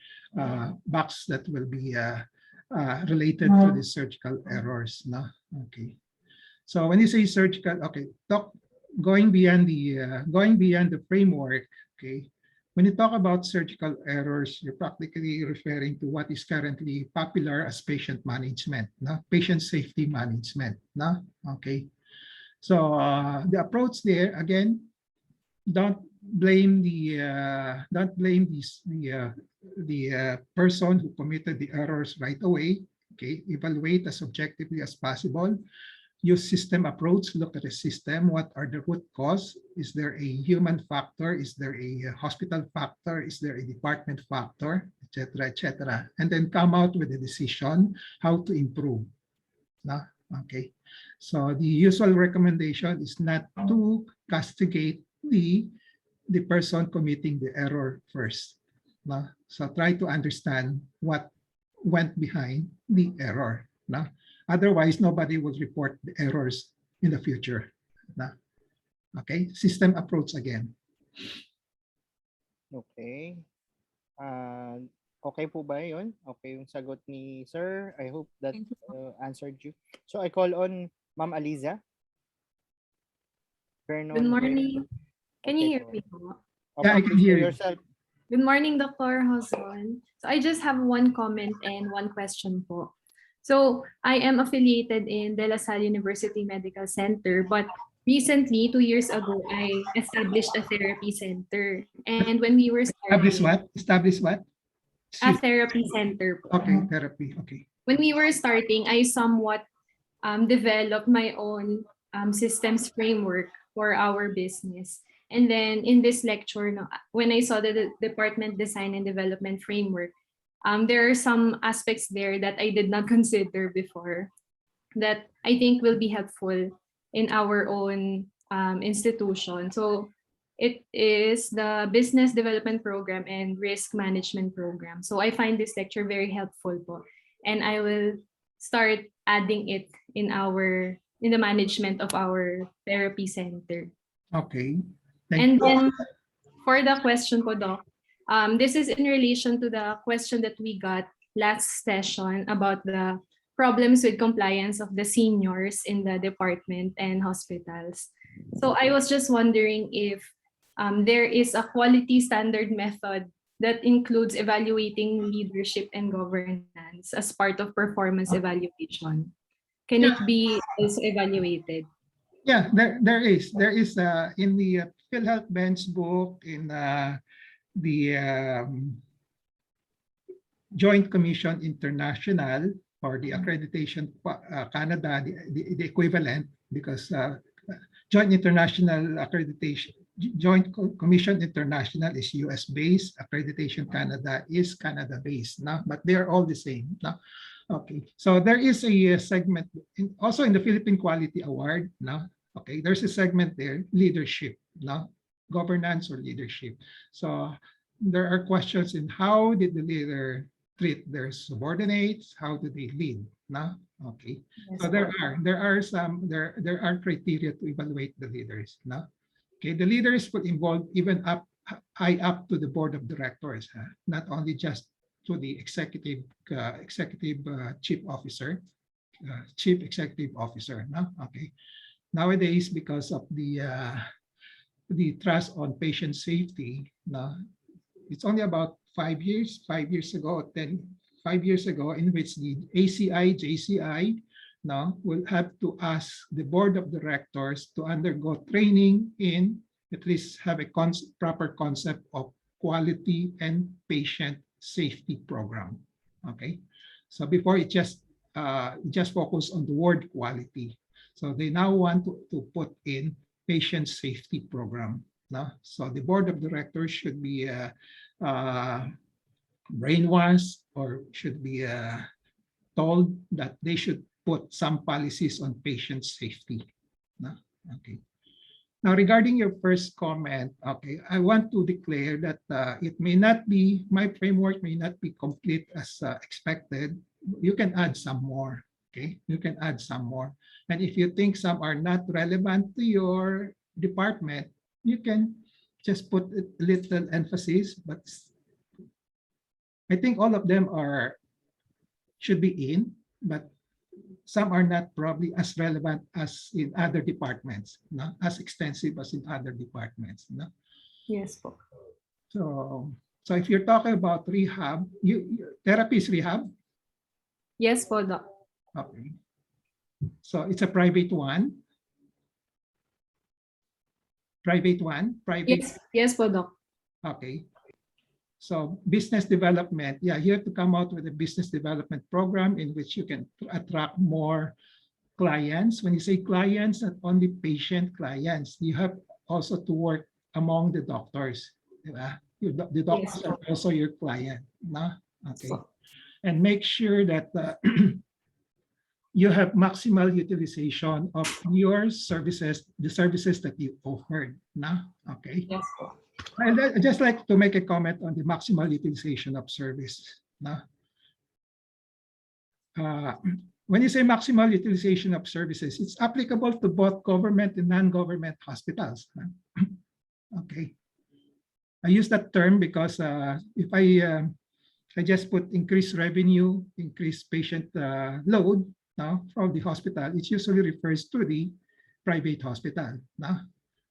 box that will be related to the surgical errors, no, okay. So when you say surgical, okay, going beyond the framework, okay, when you talk about surgical errors, you're practically referring to what is currently popular as patient management, no? Patient safety management, no? Okay. So the approach there, again, don't blame the person who committed the errors right away. Okay, evaluate as objectively as possible. Use system approach, look at the system. What are the root cause? Is there a human factor? Is there a hospital factor? Is there a department factor, etc., etc.? And then come out with a decision how to improve. No? Okay. So the usual recommendation is not to castigate the person committing the error first. No? So try to understand what went behind the error. No? Otherwise, nobody will report the errors in the future. No? Okay, system approach again. Okay. Okay po ba yun? Okay yung sagot ni Sir. I hope that answered you. So I call on Ma'am Aliza. Good morning. Can you hear me? Yeah, I can hear you. Yourself. Good morning, Dr. Joson. So I just have one comment and one question po. So I am affiliated in De La Salle University Medical Center, but recently, 2 years ago, I established a therapy center. And when we were starting, Establish what? A therapy center po. Okay, therapy. Okay. When we were starting, I somewhat developed my own systems framework for our business. And then in this lecture, when I saw the department design and development framework, there are some aspects there that I did not consider before that I think will be helpful in our own institution. So it is the business development program and risk management program. So I find this lecture very helpful po, and I will start adding it in the management of our therapy center. Okay. And then for the question po, Doc, this is in relation to the question that we got last session about the problems with compliance of the seniors in the department and hospitals. So I was just wondering if there is a quality standard method that includes evaluating leadership and governance as part of performance evaluation. Can it be also evaluated? Yeah, there is in the PhilHealth Bench book, in the Joint Commission International, or the Accreditation Canada, the equivalent, because Joint International Accreditation, Joint Commission International is US based, Accreditation Canada is Canada based, no? But they are all the same. No? Okay, so there is a segment also in the Philippine Quality Award. No? Okay, there's a segment there, leadership, no? Governance or leadership. So there are questions in how did the leader treat their subordinates? How do they lead? No? Okay. Yes, So there are criteria to evaluate the leaders. No? Okay, the leaders will involve even high up to the board of directors, not only just to the executive chief executive officer. No? Okay. Nowadays, because of the trust on patient safety, no, it's only about 5 years ago, 5 years ago, in which the ACI, JCI, now will have to ask the board of directors to undergo training in at least have a proper concept of quality and patient safety program. Okay, so before it just focus on the word quality, so they now want to put in patient safety program. No? So the board of directors should be brainwashed or should be told that they should put some policies on patient safety. No? Okay. Now, regarding your first comment, okay, I want to declare that it may not be, my framework may not be complete as expected. You can add some more, okay? You can add some more. And if you think some are not relevant to your department, you can just put a little emphasis, but I think all of them should be in, but some are not probably as relevant as in other departments, no? As extensive as in other departments. No? Yes, po. So if you're talking about rehab, therapy is rehab? Yes, po, Doc. Okay. So it's a private one? Private one? Private? Yes, po, Doc. Okay. So business development, yeah, you have to come out with a business development program in which you can attract more clients. When you say clients, not only patient clients, you have also to work among the doctors. The doctors are also your client. No? Okay. And make sure that you have maximal utilization of your services, the services that you offered. No? Okay. Yes, po. I'd just like to make a comment on the maximal utilization of service. No? When you say maximal utilization of services, it's applicable to both government and non-government hospitals. Okay. I use that term because if I just put increased revenue, increased patient load from the hospital, it usually refers to the private hospital. No?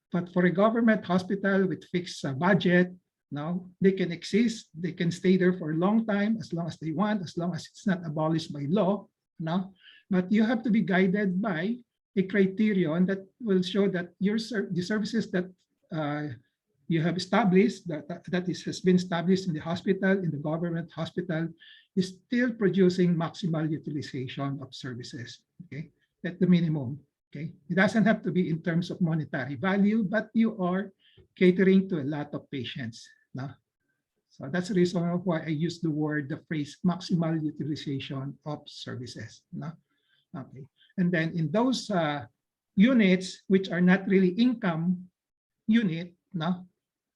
But for a government hospital with fixed budget, they can exist, they can stay there for a long time, as long as they want, as long as it's not abolished by law. No? But you have to be guided by a criterion that will show that the services that you have established, has been established in the hospital, in the government hospital, is still producing maximal utilization of services. Okay, at the minimum. Okay, it doesn't have to be in terms of monetary value, but you are catering to a lot of patients. No? So that's the reason why I use the phrase maximal utilization of services. No? Okay, and then in those units which are not really income unit, no,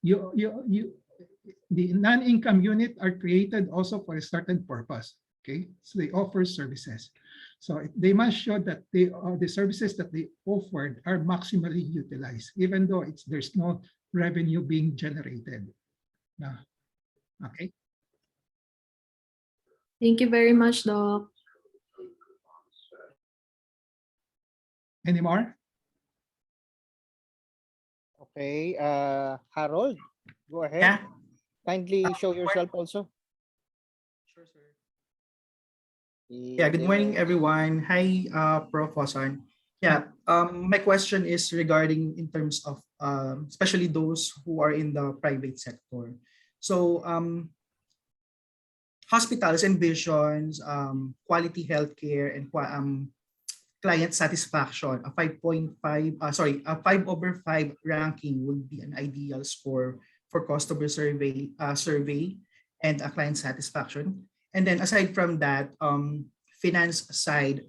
the non-income unit are created also for a certain purpose. Okay, so they offer services. So they must show that the services that they offered are maximally utilized, even though there's no revenue being generated. No. Okay. Thank you very much, Doc. Any more? Okay, Harold, go ahead. Yeah. Kindly show yourself also. Sure, sir. Yeah, good morning, everyone. Hi, Prof. Hosan. Yeah, my question is regarding in terms of especially those who are in the private sector. So hospitals envisions quality healthcare and client satisfaction, a 5/5 ranking would be an ideal score for customer survey and a client satisfaction. And then aside from that, finance side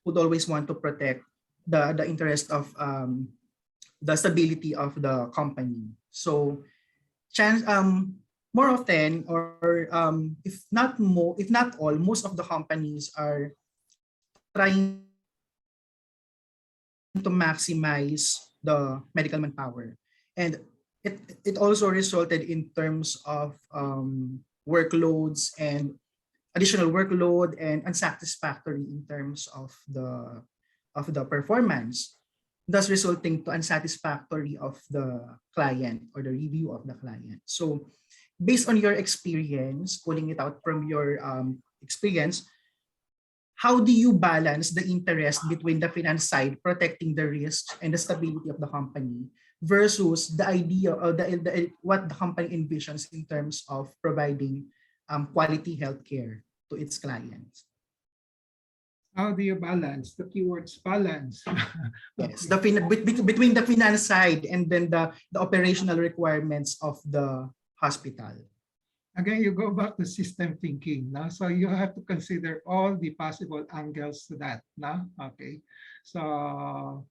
would always want to protect the interest of the stability of the company. So more often, or if not all, most of the companies are trying to maximize the medical manpower, and it also resulted in terms of workloads and additional workload and unsatisfactory in terms of the performance, thus resulting to unsatisfactory of the client or the review of the client. So based on your experience, pulling it out from your experience, how do you balance the interest between the finance side, protecting the risks and the stability of the company, versus the idea or what the company envisions in terms of providing quality healthcare to its clients? How do you balance? The keywords balance. Yes, between the finance side and then the operational requirements of the hospital. Again, you go back to system thinking. No? So you have to consider all the possible angles to that. No? Okay. So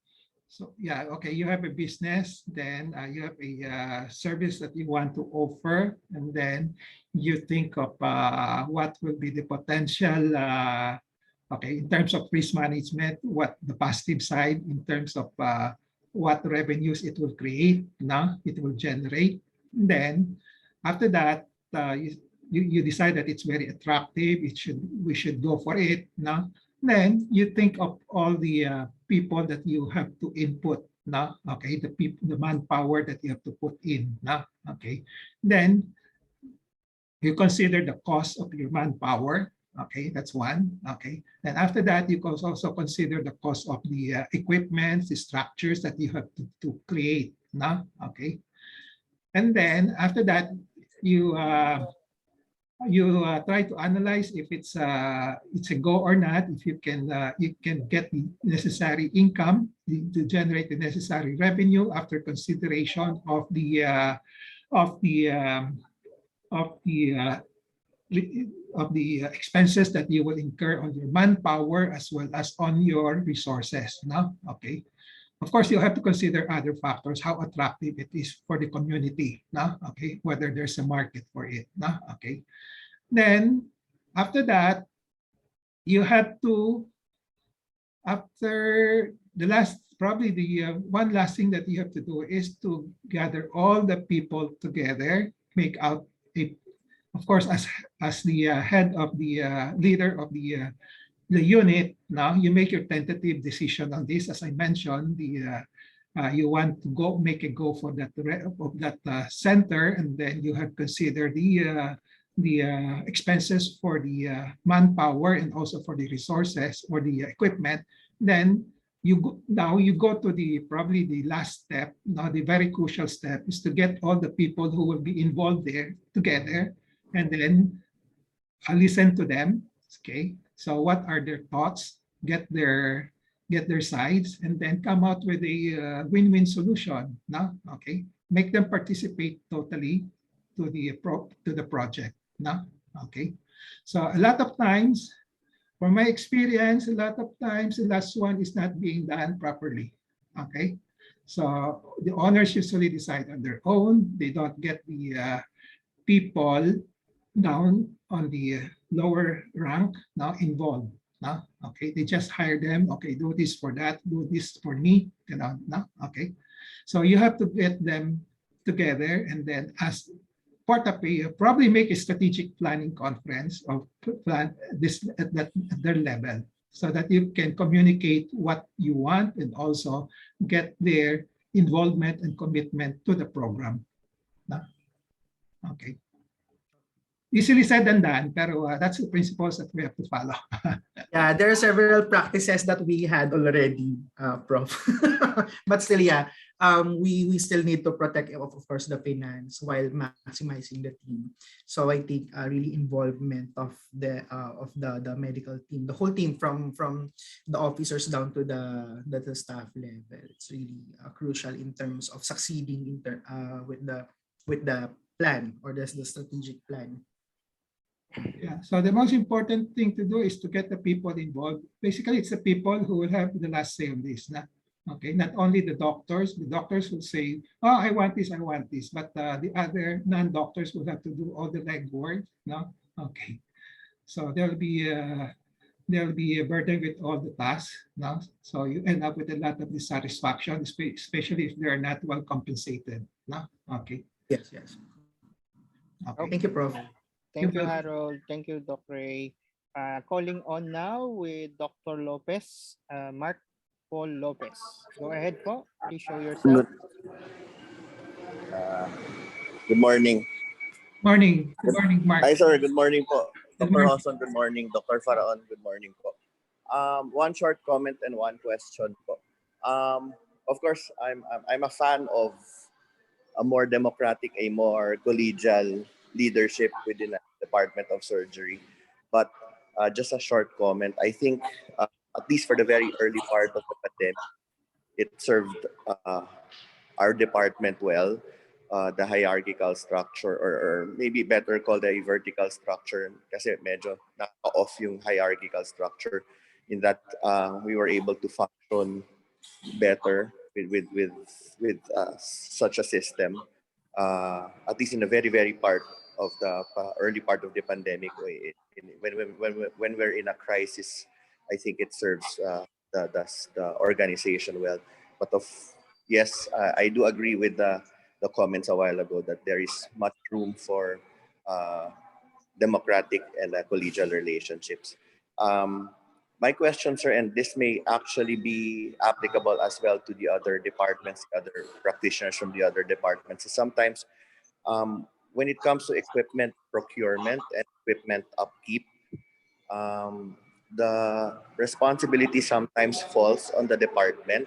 yeah, okay, you have a business, then you have a service that you want to offer, and then you think of what will be the potential, okay, in terms of risk management, what the positive side in terms of what revenues it will create, no? It will generate. And then after that, you decide that it's very attractive, we should go for it, no? Then you think of all the people that you have to input, no? Okay, the manpower that you have to put in, no? Okay, then you consider the cost of your manpower. Okay, that's one. Okay, and after that, you can also consider the cost of the equipment, the structures that you have to create, no? Okay, and then after that, you try to analyze if it's a go or not. If you can get the necessary income to generate the necessary revenue after consideration of the expenses that you will incur on your manpower as well as on your resources. No, okay. Of course, you have to consider other factors, how attractive it is for the community, no? Okay, whether there's a market for it, no? Okay. Then, after that, you have to, after the last, probably the one last thing that you have to do is to gather all the people together, make out a, of course, as the head of the leader of the unit. Now you make your tentative decision on this. As I mentioned, you want to make a go for that center, and then you have considered the expenses for the manpower and also for the resources or the equipment. Then you go to probably the last step. Now the very crucial step is to get all the people who will be involved there together, and then listen to them. Okay. So what are their thoughts? Get their sides, and then come out with a win-win solution. No, okay. Make them participate totally to the project. No, okay. So a lot of times, from my experience, a lot of times the last one is not being done properly. Okay. So the owners usually decide on their own. They don't get the people down on the lower rank now involved. No? Okay, they just hire them. Okay, do this for that, do this for me. You know, no? Okay, so you have to get them together, and then as part of probably make a strategic planning conference of plan this at their level, so that you can communicate what you want and also get their involvement and commitment to the program. No? Okay. Easily said than done, pero that's the principles that we have to follow. Yeah, there are several practices that we had already, Prof. But still, yeah, we still need to protect, of course, the finance while maximizing the team. So I think really involvement of the medical team, the whole team from the officers down to the staff level, it's really crucial in terms of succeeding with the plan, or the strategic plan. Yeah, so the most important thing to do is to get the people involved. Basically, it's the people who will have the last say on this. Okay, not only the doctors. The doctors will say, "Oh, I want this, I want this," but the other non-doctors will have to do all the legwork. No, okay. So there'll be a burden with all the tasks. No, so you end up with a lot of dissatisfaction, especially if they are not well compensated. No, okay. Yes. Okay. Thank you, Prof. Thank you, welcome. Harold. Thank you, Dr. Ray. Calling on now with Dr. Lopez, Mark Paul Lopez. Go ahead po. Please show yourself. Good morning. Morning. Good morning, Mark. Hi, sir. Good morning po. Good Dr. morning. Hoson, good morning. Dr. Faraon, good morning po. One short comment and one question po. Of course, I'm a fan of a more democratic, a more collegial leadership within the Department of Surgery. But just a short comment. I think, at least for the very early part of the pandemic, it served our department well. The hierarchical structure, or maybe better called a vertical structure, kasi medyo off yung hierarchical structure, in that we were able to function better with such a system, at least in the very part of the early part of the pandemic. When we're in a crisis, I think it serves the organization well. But yes, I do agree with the comments a while ago that there is much room for democratic and collegial relationships. My question, sir, and this may actually be applicable as well to the other departments, other practitioners from the other departments, is sometimes when it comes to equipment procurement and equipment upkeep, the responsibility sometimes falls on the department,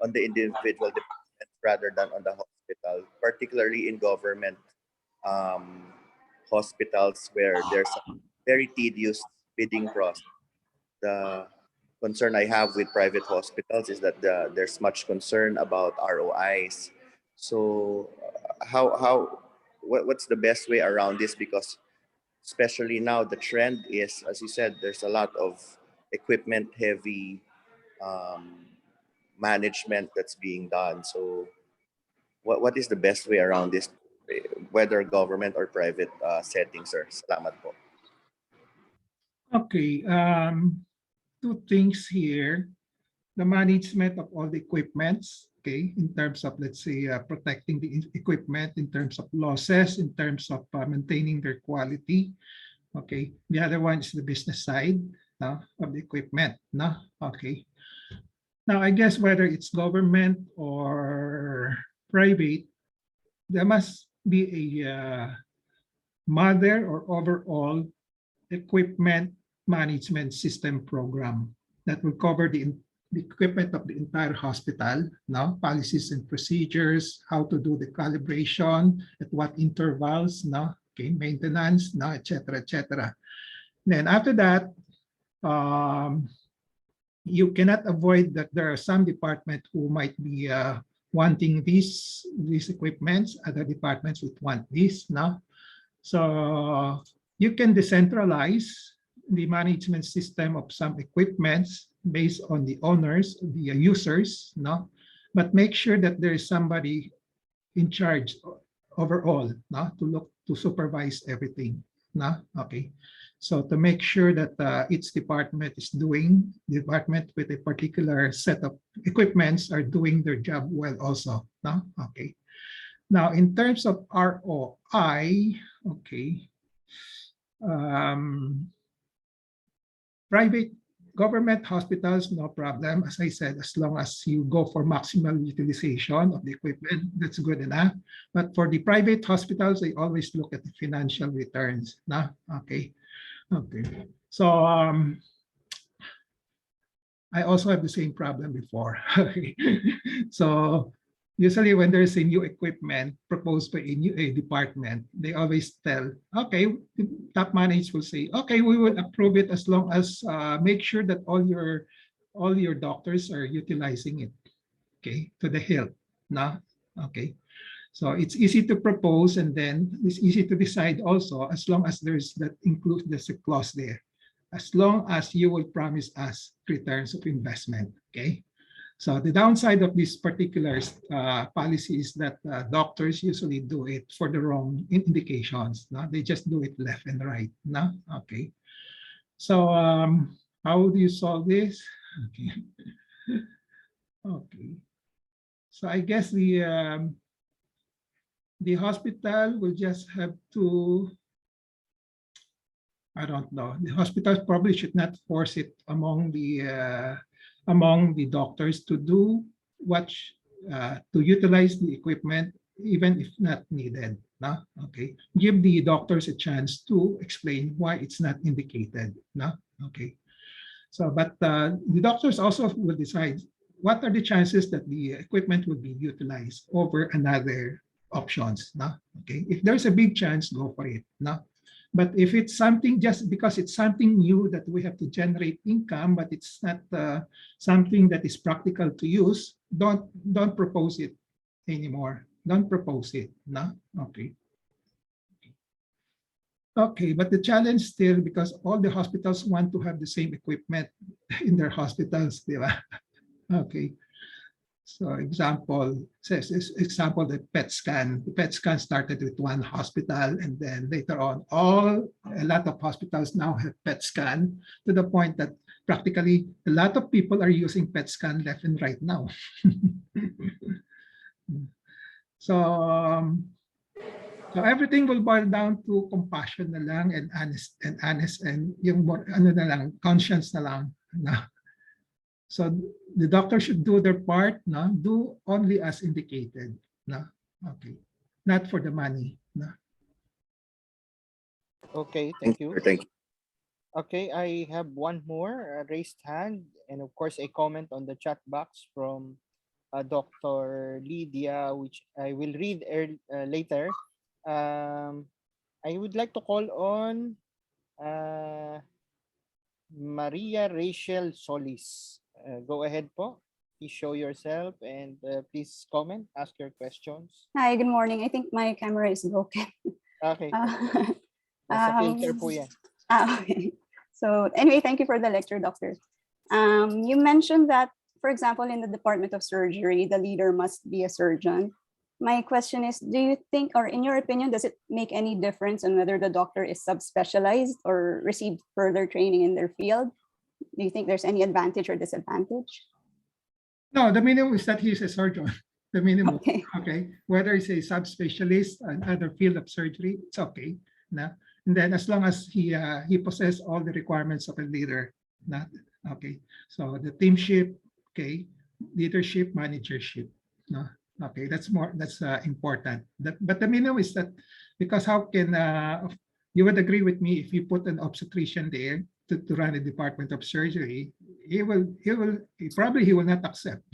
on the individual department, rather than on the hospital, particularly in government hospitals where there's a very tedious bidding process. The concern I have with private hospitals is that there's much concern about ROIs. So what's the best way around this? Because especially now the trend is, as you said, there's a lot of equipment heavy management that's being done. So what is the best way around this, whether government or private settings, sir? Salamat po. Okay. Two things here. The management of all the equipments, okay, in terms of, let's say, protecting the equipment, in terms of losses, in terms of maintaining their quality. Okay. The other one is the business side of the equipment. Okay. Now, I guess whether it's government or private, there must be a mother or overall equipment management system program that will cover the equipment of the entire hospital, policies and procedures, how to do the calibration, at what intervals, okay, maintenance, etc. Then after that, you cannot avoid that there are some departments who might be wanting these equipments, other departments would want this. So you can decentralize the management system of some equipments based on the owners, the users, but make sure that there is somebody in charge overall, to supervise everything. Okay. So to make sure that each department with a particular set of equipments are doing their job well also. Okay. Now, in terms of ROI, okay, private government hospitals, no problem. As I said, as long as you go for maximal utilization of the equipment, that's good enough. But for the private hospitals, they always look at the financial returns. Okay. Okay. So I also have the same problem before. So usually when there's a new equipment proposed by a department, they always tell, okay, the top managers will say, okay, we will approve it as long as make sure that all your doctors are utilizing it, okay, to the hilt. No, okay. So it's easy to propose, and then it's easy to decide also, as long as there's a clause there, as long as you will promise us returns of investment, okay? So the downside of this particular policy is that doctors usually do it for the wrong indications. No? They just do it left and right. No? Okay. So how do you solve this? Okay. Okay. So I guess the hospital will just have to, I don't know, the hospitals probably should not force it among the doctors to do to utilize the equipment, even if not needed. No? Okay. Give the doctors a chance to explain why it's not indicated. No? Okay. So, but the doctors also will decide what are the chances that the equipment will be utilized over another options. No? Okay. If there's a big chance, go for it. No? But if it's something just because it's something new that we have to generate income, but it's not something that is practical to use, don't propose it anymore. Don't propose it. No? Okay. Okay, but the challenge still, because all the hospitals want to have the same equipment in their hospitals, di ba? Okay. So example, the PET scan. The PET scan started with one hospital, and then later on, a lot of hospitals now have PET scan, to the point that practically a lot of people are using PET scan left and right now. So everything will boil down to compassion na lang, and honest and yung ano na lang, conscience na lang. Na. So the doctor should do their part, no? Do only as indicated, no? Okay, not for the money, no? Okay, thank you. Thank you. Okay, I have one more raised hand, and of course a comment on the chat box from Dr. Lydia, which I will read later. I would like to call on Maria Rachel Solis. Go ahead po. Please show yourself and please comment, ask your questions. Hi, good morning. I think my camera is broken. Okay. Nasa filter po yan. Okay. So anyway, thank you for the lecture, doctor. You mentioned that, for example, in the Department of Surgery, the leader must be a surgeon. My question is, do you think, or in your opinion, does it make any difference on whether the doctor is subspecialized or received further training in their field? Do you think there's any advantage or disadvantage? No, the minimum is that he's a surgeon. The minimum. Okay. Okay. Whether he's a subspecialist in other field of surgery, it's okay. No? And then as long as he possesses all the requirements of a leader. Not okay. So the teamship, okay, leadership, managership. No. Okay, that's important. But the minimum is that, because how can you would agree with me, if you put an obstetrician there to run a department of surgery, he will not accept.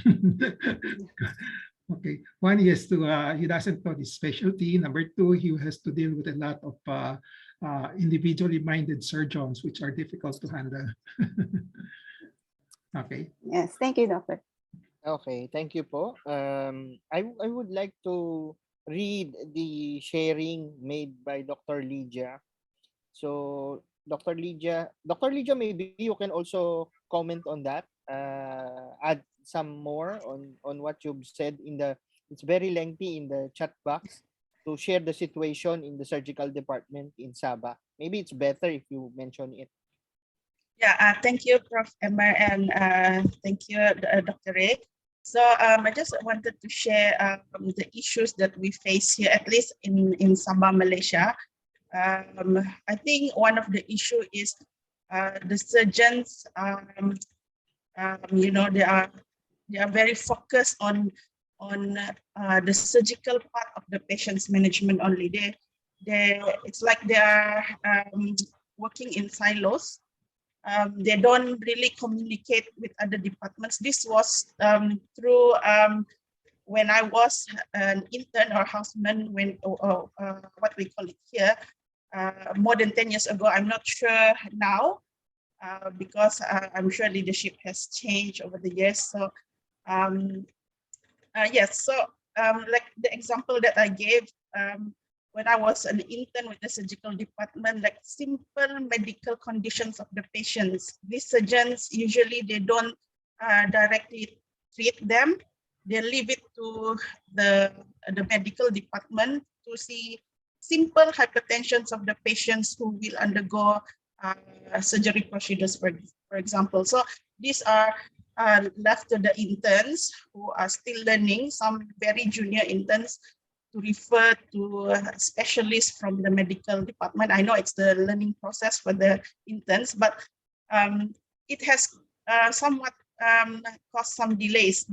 Okay, one, he doesn't know his specialty. Number two, he has to deal with a lot of individually minded surgeons, which are difficult to handle. Okay. Yes, thank you, doctor. Okay, thank you po. I would like to read the sharing made by Dr. Lydia. So Dr. Lydia, maybe you can also comment on that. Add some more on what you've said it's very lengthy in the chat box, to share the situation in the surgical department in Sabah. Maybe it's better if you mention it. Yeah, thank you, Prof. Emmer, and thank you, Dr. Ray. So I just wanted to share the issues that we face here, at least in Sabah, Malaysia. I think one of the issue is the surgeons. They are very focused on the surgical part of the patient's management only. It's like they are working in silos. They don't really communicate with other departments. This was through when I was an intern or houseman, what we call it here, more than 10 years ago. I'm not sure now because I'm sure leadership has changed over the years. So yes, so like the example that I gave, when I was an intern with the surgical department, like simple medical conditions of the patients, these surgeons usually they don't directly treat them. They leave it to the medical department to see simple hypertensions of the patients who will undergo surgery procedures, for example. So these are left to the interns who are still learning, some very junior interns, to refer to specialists from the medical department. I know it's the learning process for the interns, but it has somewhat caused some delays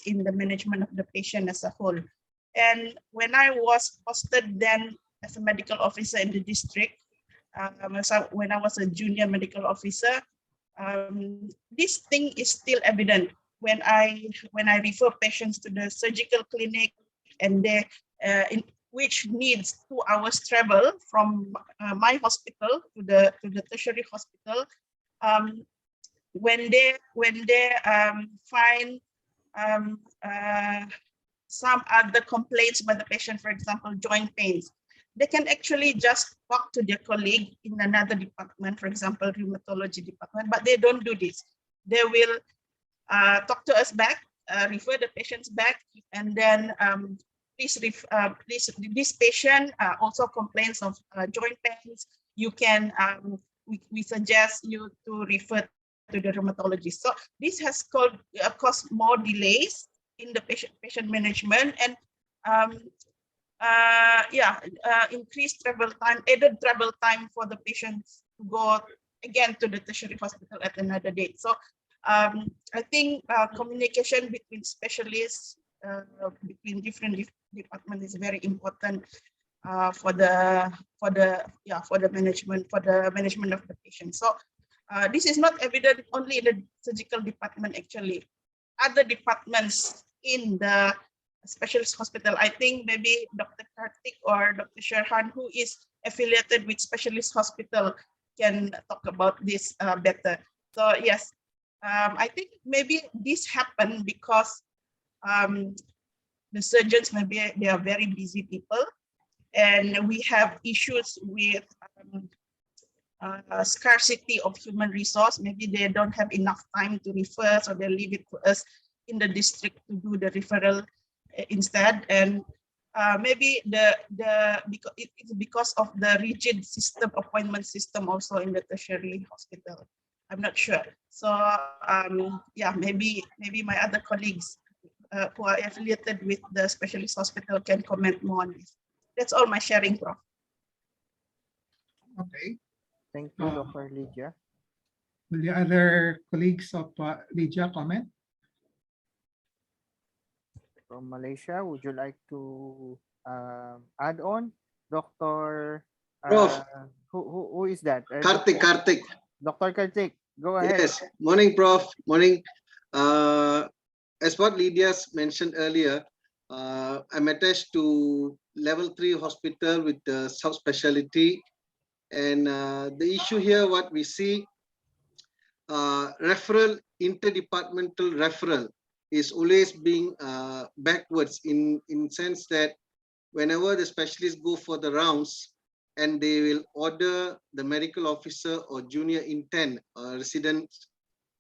in the management of the patient as a whole. And when I was posted then as a medical officer in the district, when I was a junior medical officer, this thing is still evident when I refer patients to the surgical clinic, and they which needs 2 hours travel from my hospital to the tertiary hospital. When they find some other complaints by the patient, for example, joint pains, they can actually just talk to their colleague in another department, for example, rheumatology department, but they don't do this. They will talk to us back, refer the patients back, and then please, this patient also complains of joint pains. You can, we suggest you to refer to the rheumatologist. So this has caused more delays in the patient management, and increased travel time, added travel time for the patients to go again to the tertiary hospital at another date. So I think communication between specialists, between different departments is very important for the management of the patient. So this is not evident only in the surgical department. Actually, other departments in the specialist hospital, I think maybe Dr. Kartik or Dr. Sherhan, who is affiliated with specialist hospital, can talk about this better. So yes, I think maybe this happened because the surgeons, maybe they are very busy people, and we have issues with scarcity of human resource. Maybe they don't have enough time to refer, so they leave it to us in the district to do the referral instead. And maybe it's because of the rigid system, appointment system also in the tertiary hospital. I'm not sure. So yeah, maybe my other colleagues who are affiliated with the specialist hospital can comment more on this. That's all my sharing, Prof. Okay. Thank you, Dr. Lydia. Will the other colleagues of Lydia comment? From Malaysia, would you like to add on? Dr. Prof. Who is that? Kartik. Dr. Kartik, go ahead. Yes. Morning, Prof. Morning. As what Lydia's mentioned earlier, I'm attached to level 3 hospital with the subspecialty. And the issue here, what we see, referral, interdepartmental referral is always being backwards in sense that whenever the specialists go for the rounds and they will order the medical officer or junior intern resident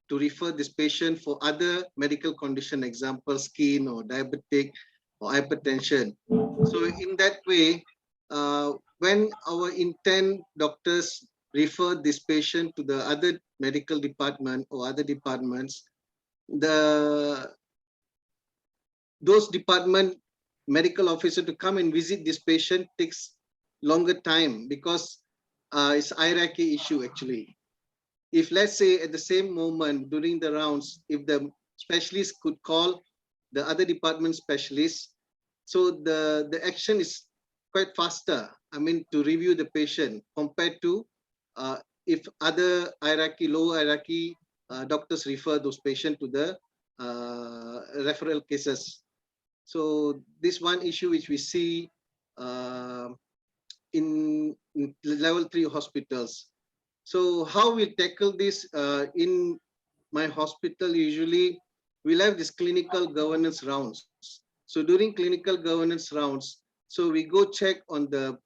to refer this patient for other medical condition, example, skin or diabetic or hypertension. So in that way, when our intern doctors refer this patient to the other medical department or other departments, those department medical officer to come and visit this patient takes longer time because it's hierarchy issue actually. If let's say at the same moment during the rounds, if the specialist could call the other department specialist, so the action is quite faster. I mean, to review the patient compared to if other hierarchy, low hierarchy doctors refer those patients to the referral cases. So this one issue which we see uh, in level 3 hospitals. So how we tackle this in my hospital, usually we'll have this clinical governance rounds. So during clinical governance rounds, so we go check on the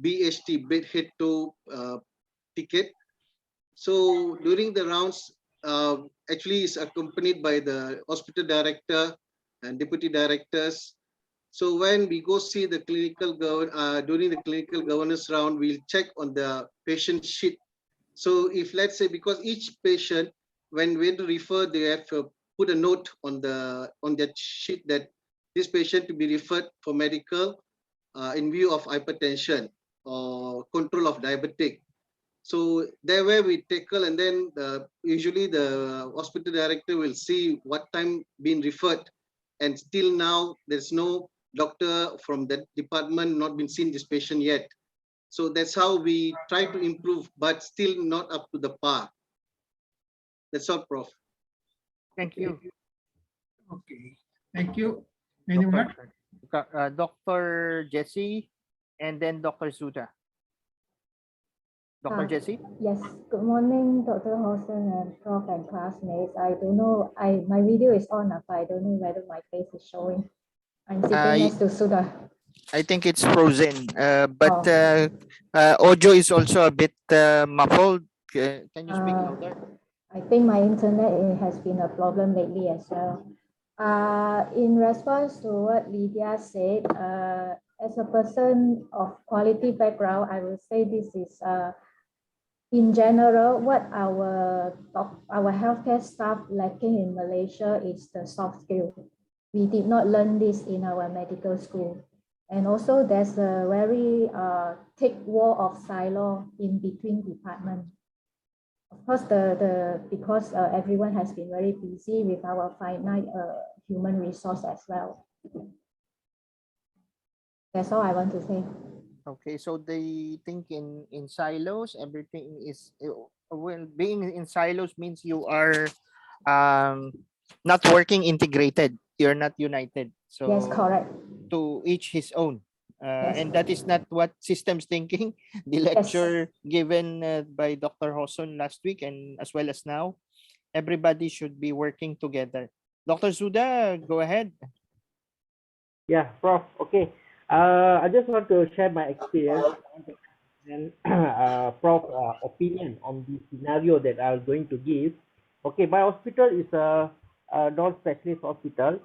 BHT, bed head to ticket. So during the rounds, actually is accompanied by the hospital director and deputy directors. So when we go see the during the clinical governance round, we'll check on the patient sheet. So if let's say, because each patient, when to refer, they have to put a note on that sheet that this patient to be referred for medical in view of hypertension or control of diabetic. So there where we tackle, and then usually the hospital director will see what time been referred, and still now there's no doctor from that department not been seen this patient yet. So that's how we try to improve, but still not up to the par. That's all, Prof. Thank you. Okay, thank you. Anyone? Dr. Jesse, and then Dr. Zuda. Dr. Jesse? Yes, good morning, Dr. Hosen and Prof and classmates. I don't know, my video is on, but I don't know whether my face is showing. I'm sitting next to Sudha. I think it's frozen, but audio is also a bit muffled. Can you speak louder? I think my internet has been a problem lately as well. In response to what Lydia said, as a person of quality background, I will say this is in general, what our healthcare staff lacking in Malaysia is the soft skill. We did not learn this in our medical school. And also there's a very thick wall of silo in between departments. Of course, because everyone has been very busy with our finite human resource as well. That's all I want to say. Okay, so they think in silos. Everything is well, being in silos means you are not working integrated. You're not united. So yes, correct. To each his own. Yes. And that is not what systems thinking, the lecture given by Dr. Hoson last week and as well as now. Everybody should be working together. Dr. Zuda, go ahead. Yeah, Prof. Okay. I just want to share my experience and Prof opinion on the scenario that I'm going to give. Okay, my hospital is a non-specialist hospital.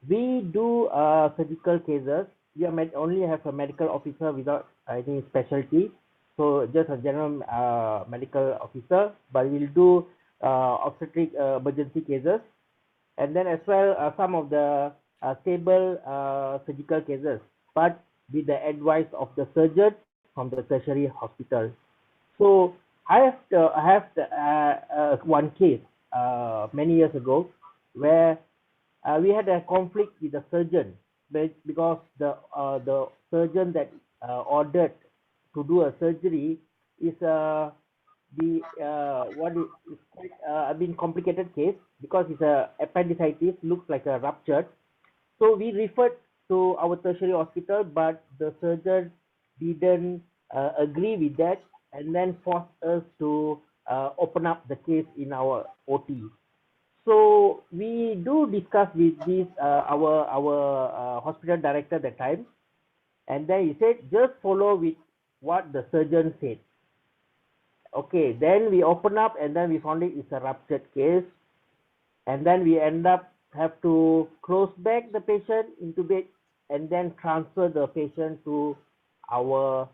We do surgical cases. We only have a medical officer without any specialty. So just a general medical officer, but we'll do obstetric emergency cases. And then as well, some of the stable surgical cases, but with the advice of the surgeon from the tertiary hospital. So I have one case many years ago where we had a conflict with the surgeon because the surgeon that ordered to do a surgery is quite a complicated case because it's a appendicitis, looks like a ruptured. So we referred to our tertiary hospital, but the surgeon didn't agree with that and then forced us to open up the case in our OT. So we do discuss with this our hospital director at the time, and then he said just follow with what the surgeon said. Okay, then we open up and then we found it's a ruptured case, and then we end up have to close back the patient into bed and then transfer the patient to our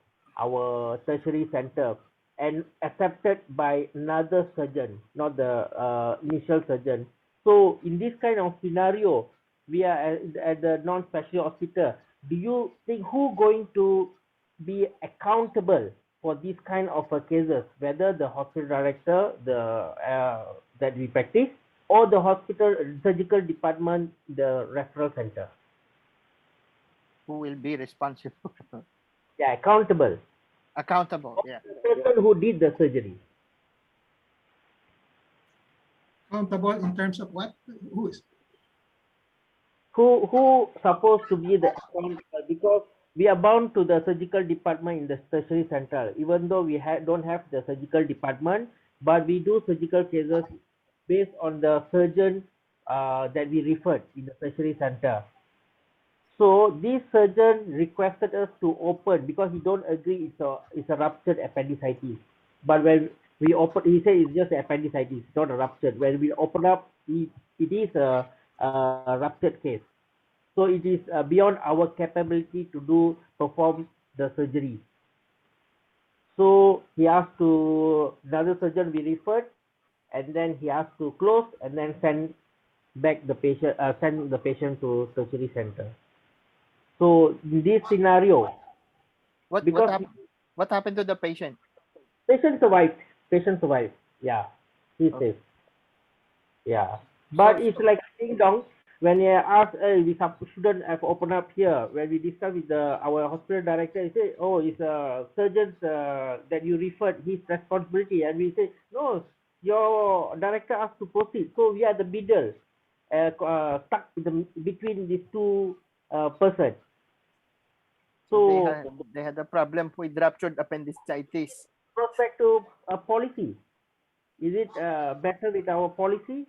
tertiary center and accepted by another surgeon, not the initial surgeon. So in this kind of scenario, we are at the non-specialty hospital. Do you think who going to be accountable for these kind of cases, whether the hospital director, that we practice, or the hospital surgical department, the referral center? Who will be responsible? Yeah, accountable. Accountable, yeah. The person who did the surgery. Accountable in terms of what? Who is? who supposed to be the accountable, because we are bound to the surgical department in the tertiary center, even though we don't have the surgical department, but we do surgical cases based on the surgeon that we referred in the tertiary center. So this surgeon requested us to open because he don't agree it's a ruptured appendicitis. But when we open, he said it's just appendicitis, not a ruptured. When we open up, it is a ruptured case. So it is beyond our capability to perform the surgery. So he asked to another surgeon we referred, and then he asked to close and then send back the patient, send the patient to tertiary center. So in this scenario, What happened to the patient? Patient survived. Patient survived. Yeah, he's safe. Yeah, but it's like ding dong. When they asked, we shouldn't have opened up here. When we discussed with our hospital director, he said, "Oh, it's surgeons that you referred, his responsibility." And we said, "No, your director asked to proceed. So we are the middle, stuck between these two persons." So they had a problem with ruptured appendicitis. Prospect to a policy. Is it better with our policy?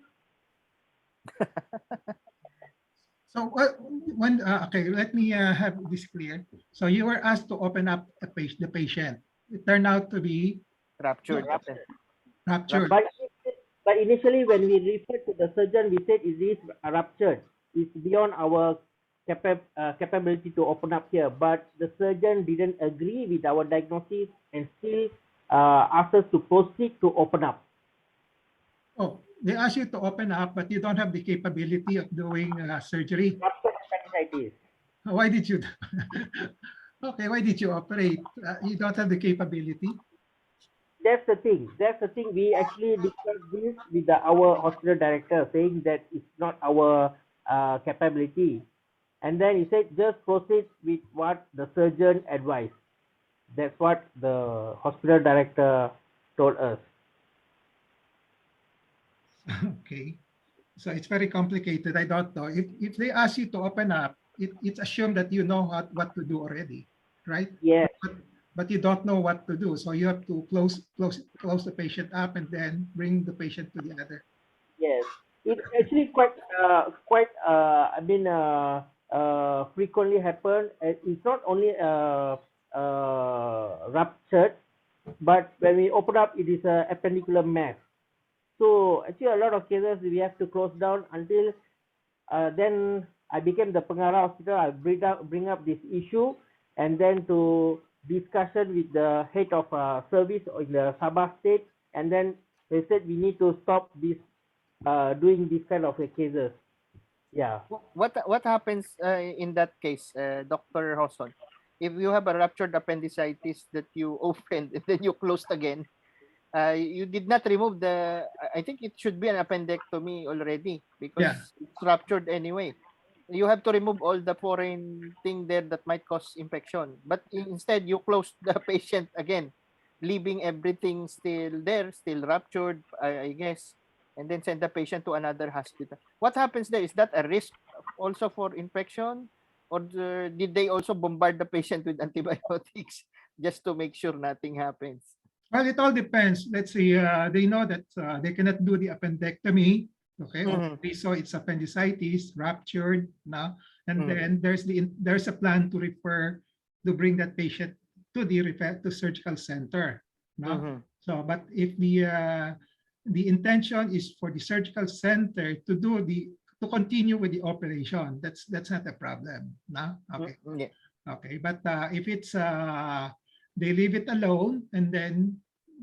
So okay, let me have this clear. So you were asked to open up the patient. It turned out to be ruptured. Ruptured. But initially, when we referred to the surgeon, we said it is ruptured. It's beyond our capability to open up here. But the surgeon didn't agree with our diagnosis and still asked us to proceed to open up. Oh, they asked you to open up, but you don't have the capability of doing surgery. Why did you? Okay, why did you operate? You don't have the capability. That's the thing. That's the thing. We actually discussed this with our hospital director, saying that it's not our capability. And then he said, just proceed with what the surgeon advised. That's what the hospital director told us. Okay. So it's very complicated. I don't know. If they ask you to open up, it's assumed that you know what to do already, right? Yes. But you don't know what to do. So you have to close the patient up and then bring the patient to the other. Yes. It actually quite frequently happen. It's not only ruptured, but when we open up, it is a appendicular mass. So actually, a lot of cases we have to close down until then. I became the Pengarah Hospital. I bring up this issue, and then to discussion with the head of service in the Sabah state, and then they said we need to stop this doing this kind of cases. Yeah. What happens in that case, Dr. Hoson? If you have a ruptured appendicitis that you opened and then you closed again, you did not remove the. I think it should be an appendectomy already because it's ruptured anyway. You have to remove all the foreign thing there that might cause infection. But instead, you close the patient again, leaving everything still there, still ruptured, I guess, and then send the patient to another hospital. What happens there? Is that a risk also for infection? Or did they also bombard the patient with antibiotics just to make sure nothing happens? Well, it all depends. Let's say they know that they cannot do the appendectomy. Okay, so it's appendicitis, ruptured now, and then there's a plan to bring that patient to the surgical center. No? So, but if the intention is for the surgical center to continue with the operation, that's not a problem. No? Okay. Okay, but if it's they leave it alone and then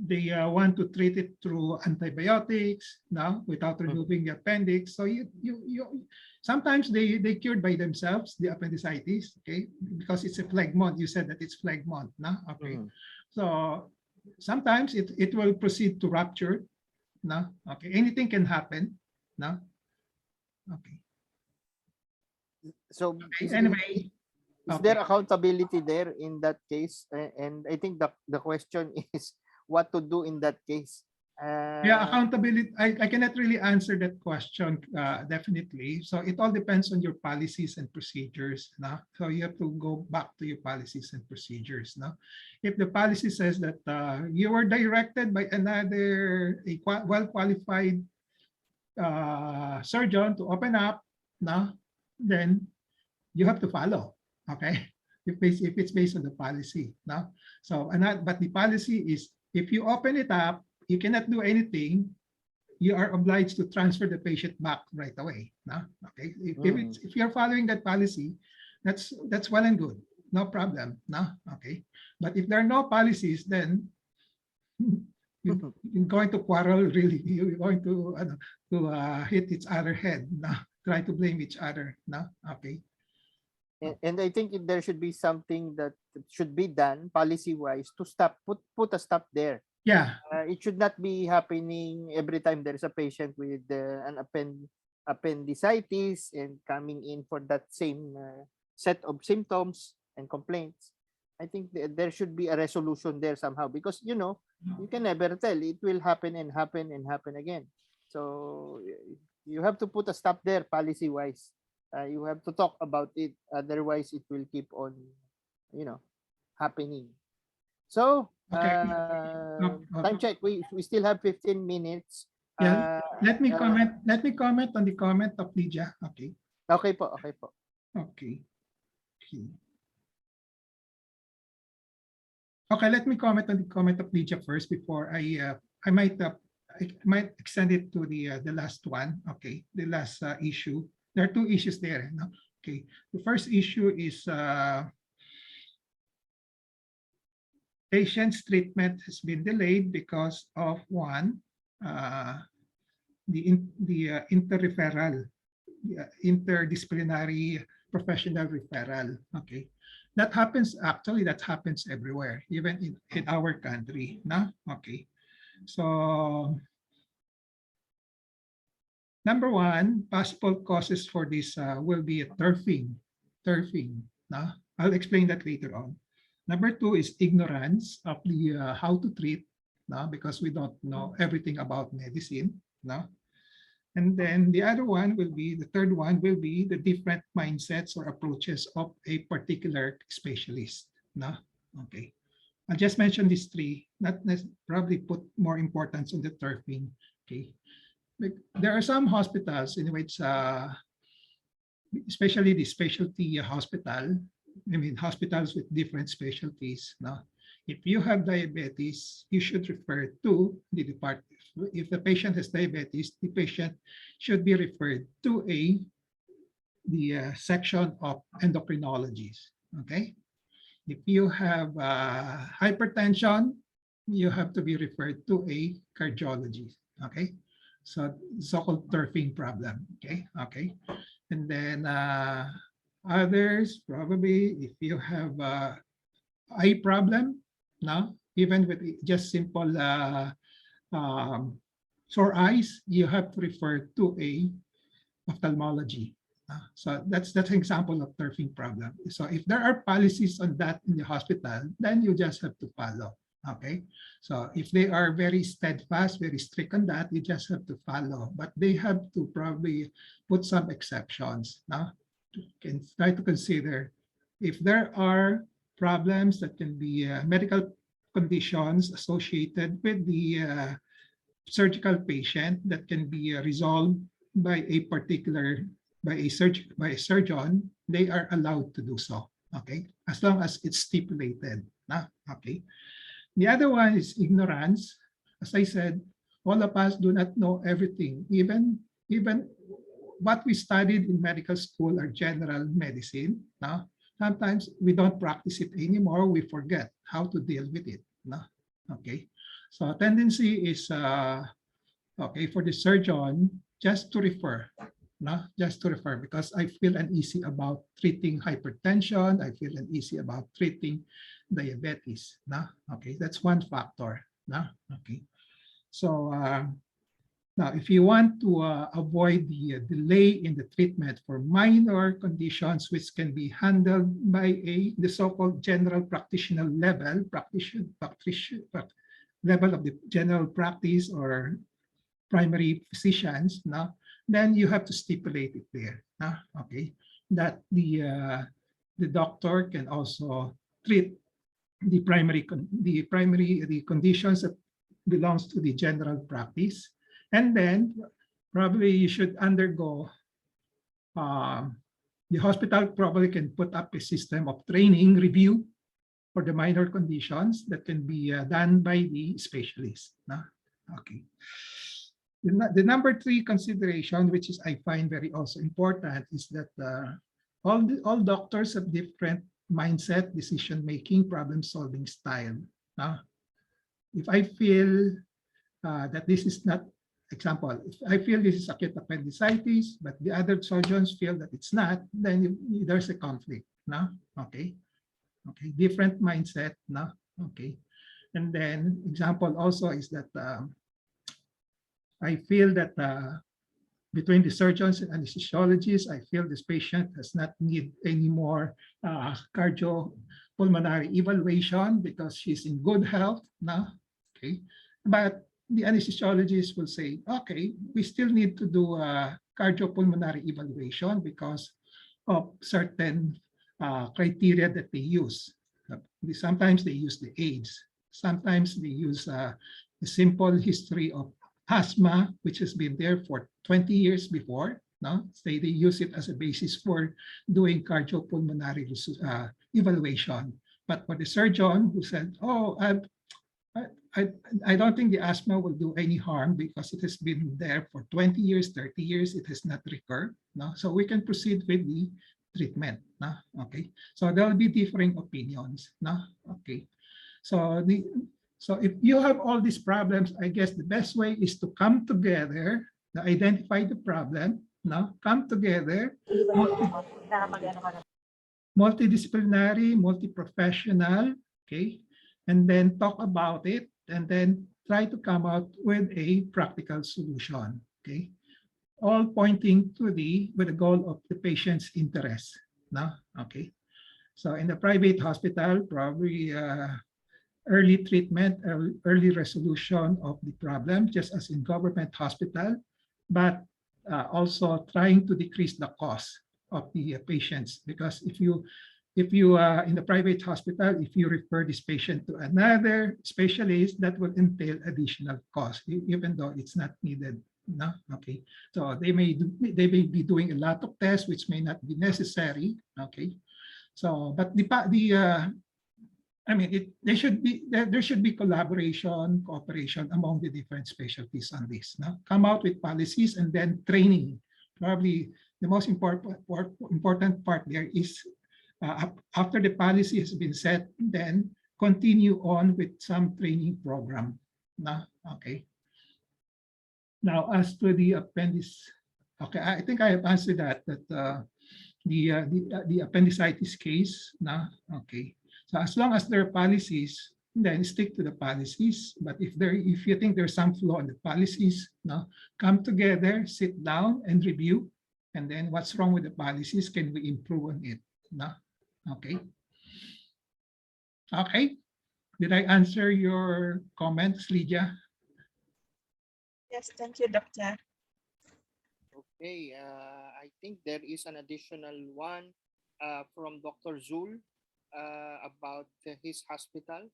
they want to treat it through antibiotics now without removing the appendix. So you sometimes they cured by themselves the appendicitis, okay, because it's a phlegmont. You said that it's phlegmont, no? Okay. So sometimes it will proceed to rupture, no? Okay, anything can happen, no? Okay. So anyway. Is there accountability there in that case? And I think the question is what to do in that case. Yeah, accountability. I cannot really answer that question definitely. So it all depends on your policies and procedures. No? So you have to go back to your policies and procedures. No? If the policy says that you were directed by another well-qualified surgeon to open up, no, then you have to follow. Okay, if it's based on the policy. No, so but the policy is if you open it up, you cannot do anything. You are obliged to transfer the patient back right away. No? Okay. If you're following that policy, that's well and good. No problem. No? Okay. But if there are no policies, then you're going to quarrel really. You're going to hit each other head. No? Try to blame each other. No? Okay. And I think there should be something that should be done policy-wise to stop, put a stop there. Yeah. It should not be happening every time there is a patient with an appendicitis and coming in for that same set of symptoms and complaints. I think there should be a resolution there somehow because, you know, you can never tell. It will happen and happen and happen again. So you have to put a stop there policy-wise. You have to talk about it. Otherwise, it will keep on, you know, happening. So, time check. We still have 15 minutes. Yeah. Let me comment. Let me comment on the comment of Lydia. Okay. Okay po. Okay po. Okay. Okay. Let me comment on the comment of Lydia first before I might extend it to the last one. Okay. The last issue. There are two issues there. No? Okay. The first issue is patient's treatment has been delayed because of one, the interreferral, interdisciplinary professional referral. Okay, that happens everywhere, even in our country. No? Okay, so number one, possible causes for this will be turfing. No? I'll explain that later on. Number two is ignorance of the how to treat, no? Because we don't know everything about medicine. No? And then the other one will be, the third one will be the different mindsets or approaches of a particular specialist. No? Okay. I'll just mention these three, not probably put more importance on the turfing. Okay. There are some hospitals in which, especially the specialty hospital, I mean, hospitals with different specialties. No? If you have diabetes, you should refer to the department. If the patient has diabetes, the patient should be referred to the section of endocrinologies. Okay. If you have hypertension, you have to be referred to a cardiologist. Okay. So-called turfing problem. Okay. Okay. And then others, probably if you have eye problem, no, even with just simple sore eyes, you have to refer to a ophthalmology. So that's an example of turfing problem. So if there are policies on that in the hospital, then you just have to follow. Okay, so if they are very steadfast, very strict on that, you just have to follow. But they have to probably put some exceptions. Now, can try to consider if there are problems that can be medical conditions associated with the surgical patient that can be resolved by a particular by a surgeon, they are allowed to do so. Okay, as long as it's stipulated. Okay. The other one is ignorance. As I said, all of us do not know everything. Even what we studied in medical school or general medicine. No? Sometimes we don't practice it anymore. We forget how to deal with it. No? Okay. So a tendency is okay for the surgeon just to refer. No? Just to refer because I feel uneasy about treating hypertension. I feel uneasy about treating diabetes. No? Okay, that's one factor. No? Okay. So now, if you want to avoid the delay in the treatment for minor conditions which can be handled by the so-called general practitioner level, level of the general practice or primary physicians, no, then you have to stipulate it there, no? Okay, that the doctor can also treat the the conditions that belongs to the general practice, and then probably you should undergo the hospital probably can put up a system of training review for the minor conditions that can be done by the specialist. No? Okay. The number 3 consideration, which is I find very also important, is that all doctors have different mindset, decision making, problem solving style. No? If I feel that this is not, example, if I feel this is acute appendicitis, but the other surgeons feel that it's not, then there's a conflict. No? Okay. Okay. Different mindset. No? Okay. And then example also is that I feel that between the surgeons and anesthesiologists, I feel this patient does not need any more cardiopulmonary evaluation because she's in good health now. Okay, but the anesthesiologist will say, okay, we still need to do a cardiopulmonary evaluation because of certain criteria that they use. Sometimes they use the age. Sometimes they use a simple history of asthma, which has been there for 20 years before. No? They use it as a basis for doing cardiopulmonary evaluation. But for the surgeon who said, oh, I don't think the asthma will do any harm because it has been there for 20 years, 30 years, it has not recurred. No? So we can proceed with the treatment. No? Okay. So there will be differing opinions. No? Okay. So if you have all these problems, I guess the best way is to come together, to identify the problem, no? Come together, multidisciplinary, multi-professional, okay? And then talk about it, and then try to come out with a practical solution, okay? All pointing to with the goal of the patient's interest, no? Okay. So in the private hospital, probably early treatment, early resolution of the problem, just as in government hospital, but also trying to decrease the cost of the patients. Because if you in the private hospital, if you refer this patient to another specialist, that will entail additional cost, even though it's not needed. No, okay. So they may be doing a lot of tests which may not be necessary. Okay. So, but I mean, there should be collaboration, cooperation among the different specialties on this. No? Come out with policies and then training. Probably the most important part there is after the policy has been set, then continue on with some training program. No? Okay. Now, as to the appendix, okay, I think I have answered that the appendicitis case. No? Okay. So as long as there are policies, then stick to the policies. But if you think there's some flaw in the policies, no, come together, sit down and review. And then what's wrong with the policies? Can we improve on it? No? Okay. Okay. Did I answer your comments, Lydia? Yes, thank you, Doctor. Okay, I think there is an additional one from Dr. Zul. About his hospital,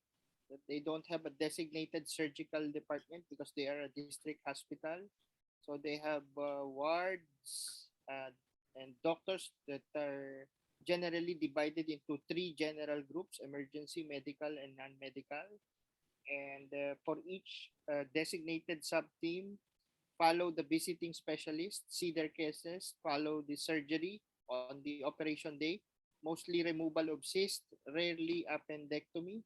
that they don't have a designated surgical department because they are a district hospital. So they have wards and doctors that are generally divided into 3 general groups: emergency, medical, and non-medical. And for each designated sub-team, follow the visiting specialist, see their cases, follow the surgery on the operation day, mostly removal of cyst, rarely appendectomy.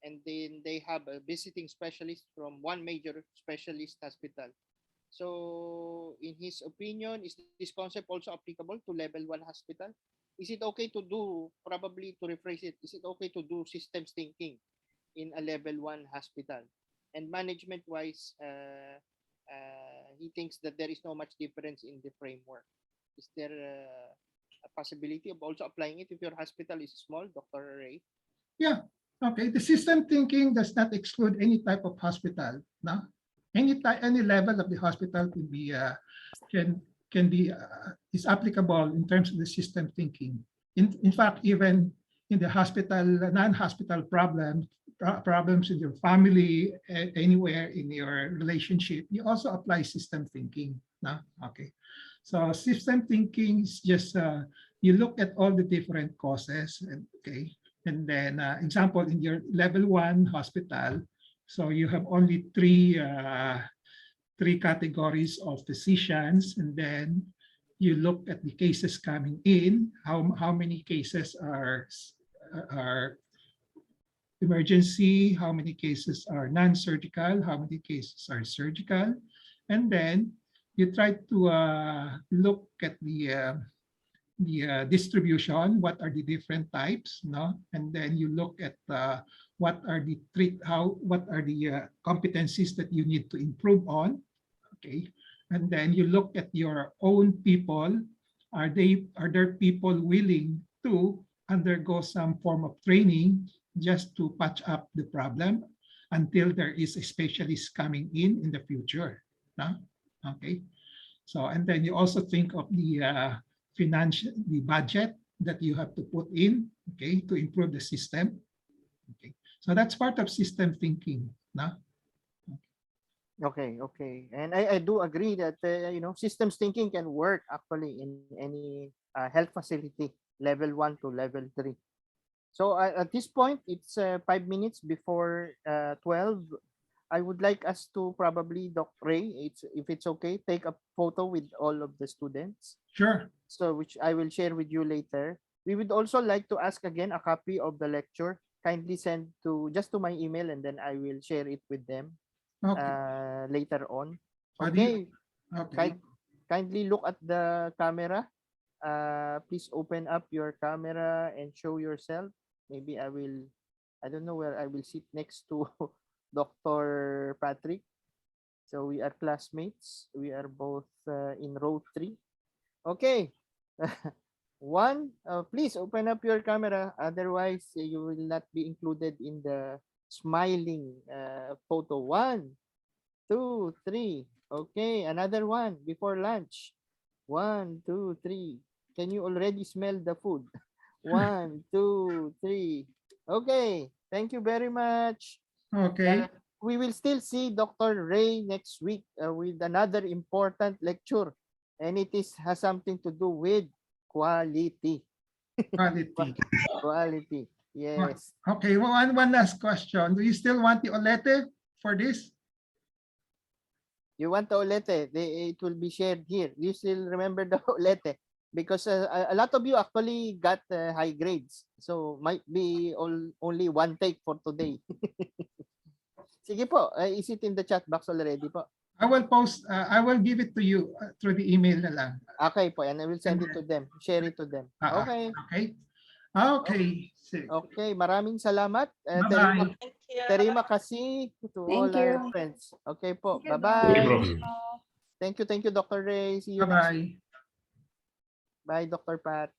And then they have a visiting specialist from one major specialist hospital. So in his opinion, is this concept also applicable to level 1 hospital? Is it okay to do, probably to rephrase it, is it okay to do systems thinking in a level 1 hospital? And management-wise, he thinks that there is no much difference in the framework. Is there a possibility of also applying it if your hospital is small, Dr. Ray? Yeah, Okay, the system thinking does not exclude any type of hospital. No, any level of the hospital can be is applicable in terms of the system thinking. In fact, even in the hospital, non-hospital problems in your family, anywhere in your relationship, you also apply system thinking. No? Okay. So system thinking is just you look at all the different causes, and okay, and then example in your level 1 hospital, so you have only three categories of physicians, and then you look at the cases coming in, how many cases are emergency, how many cases are non-surgical, how many cases are surgical, and then you try to look at the distribution, what are the different types, no? And then you look at what are the competencies that you need to improve on, okay? And then you look at your own people. Are there people willing to undergo some form of training just to patch up the problem until there is a specialist coming in the future, no? Okay. So, and then you also think of the the budget that you have to put in, okay, to improve the system. Okay, so that's part of system thinking. No? Okay, okay. And I do agree that, systems thinking can work actually in any health facility, level 1 to level 3. So at this point, it's 5 minutes before 12. I would like us to probably, Dr. Ray, if it's okay, take a photo with all of the students. Sure. So which I will share with you later. We would also like to ask again a copy of the lecture. Kindly send just to my email, and then I will share it with them later on. Okay. Okay. Kindly look at the camera. Please open up your camera and show yourself. Maybe I don't know where I will sit next to Dr. Patrick. So we are classmates. We are both in row 3. Okay. One, please open up your camera. Otherwise, you will not be included in the smiling photo. 1, 2, 3. Okay, another one before lunch. 1, 2, 3. Can you already smell the food? 1, 2, 3. Okay, thank you very much. Okay. We will still see Dr. Ray next week with another important lecture, and it has something to do with quality. Quality. Quality. Yes. Okay, well, one last question. Do you still want the Olete for this? You want the Olete? It will be shared here. You still remember the Olete? Because a lot of you actually got high grades. So might be only one take for today. Sige po, is it in the chat box already po? I will post, I will give it to you through the email na lang. Okay po, and I will send it to them, share it to them. Okay. Okay. Okay. Okay, maraming salamat. Bye-bye. Terima kasih to all our friends. Okay po, bye-bye. Thank you, Dr. Ray. See you next week. Bye-bye. Bye, Dr. Pat.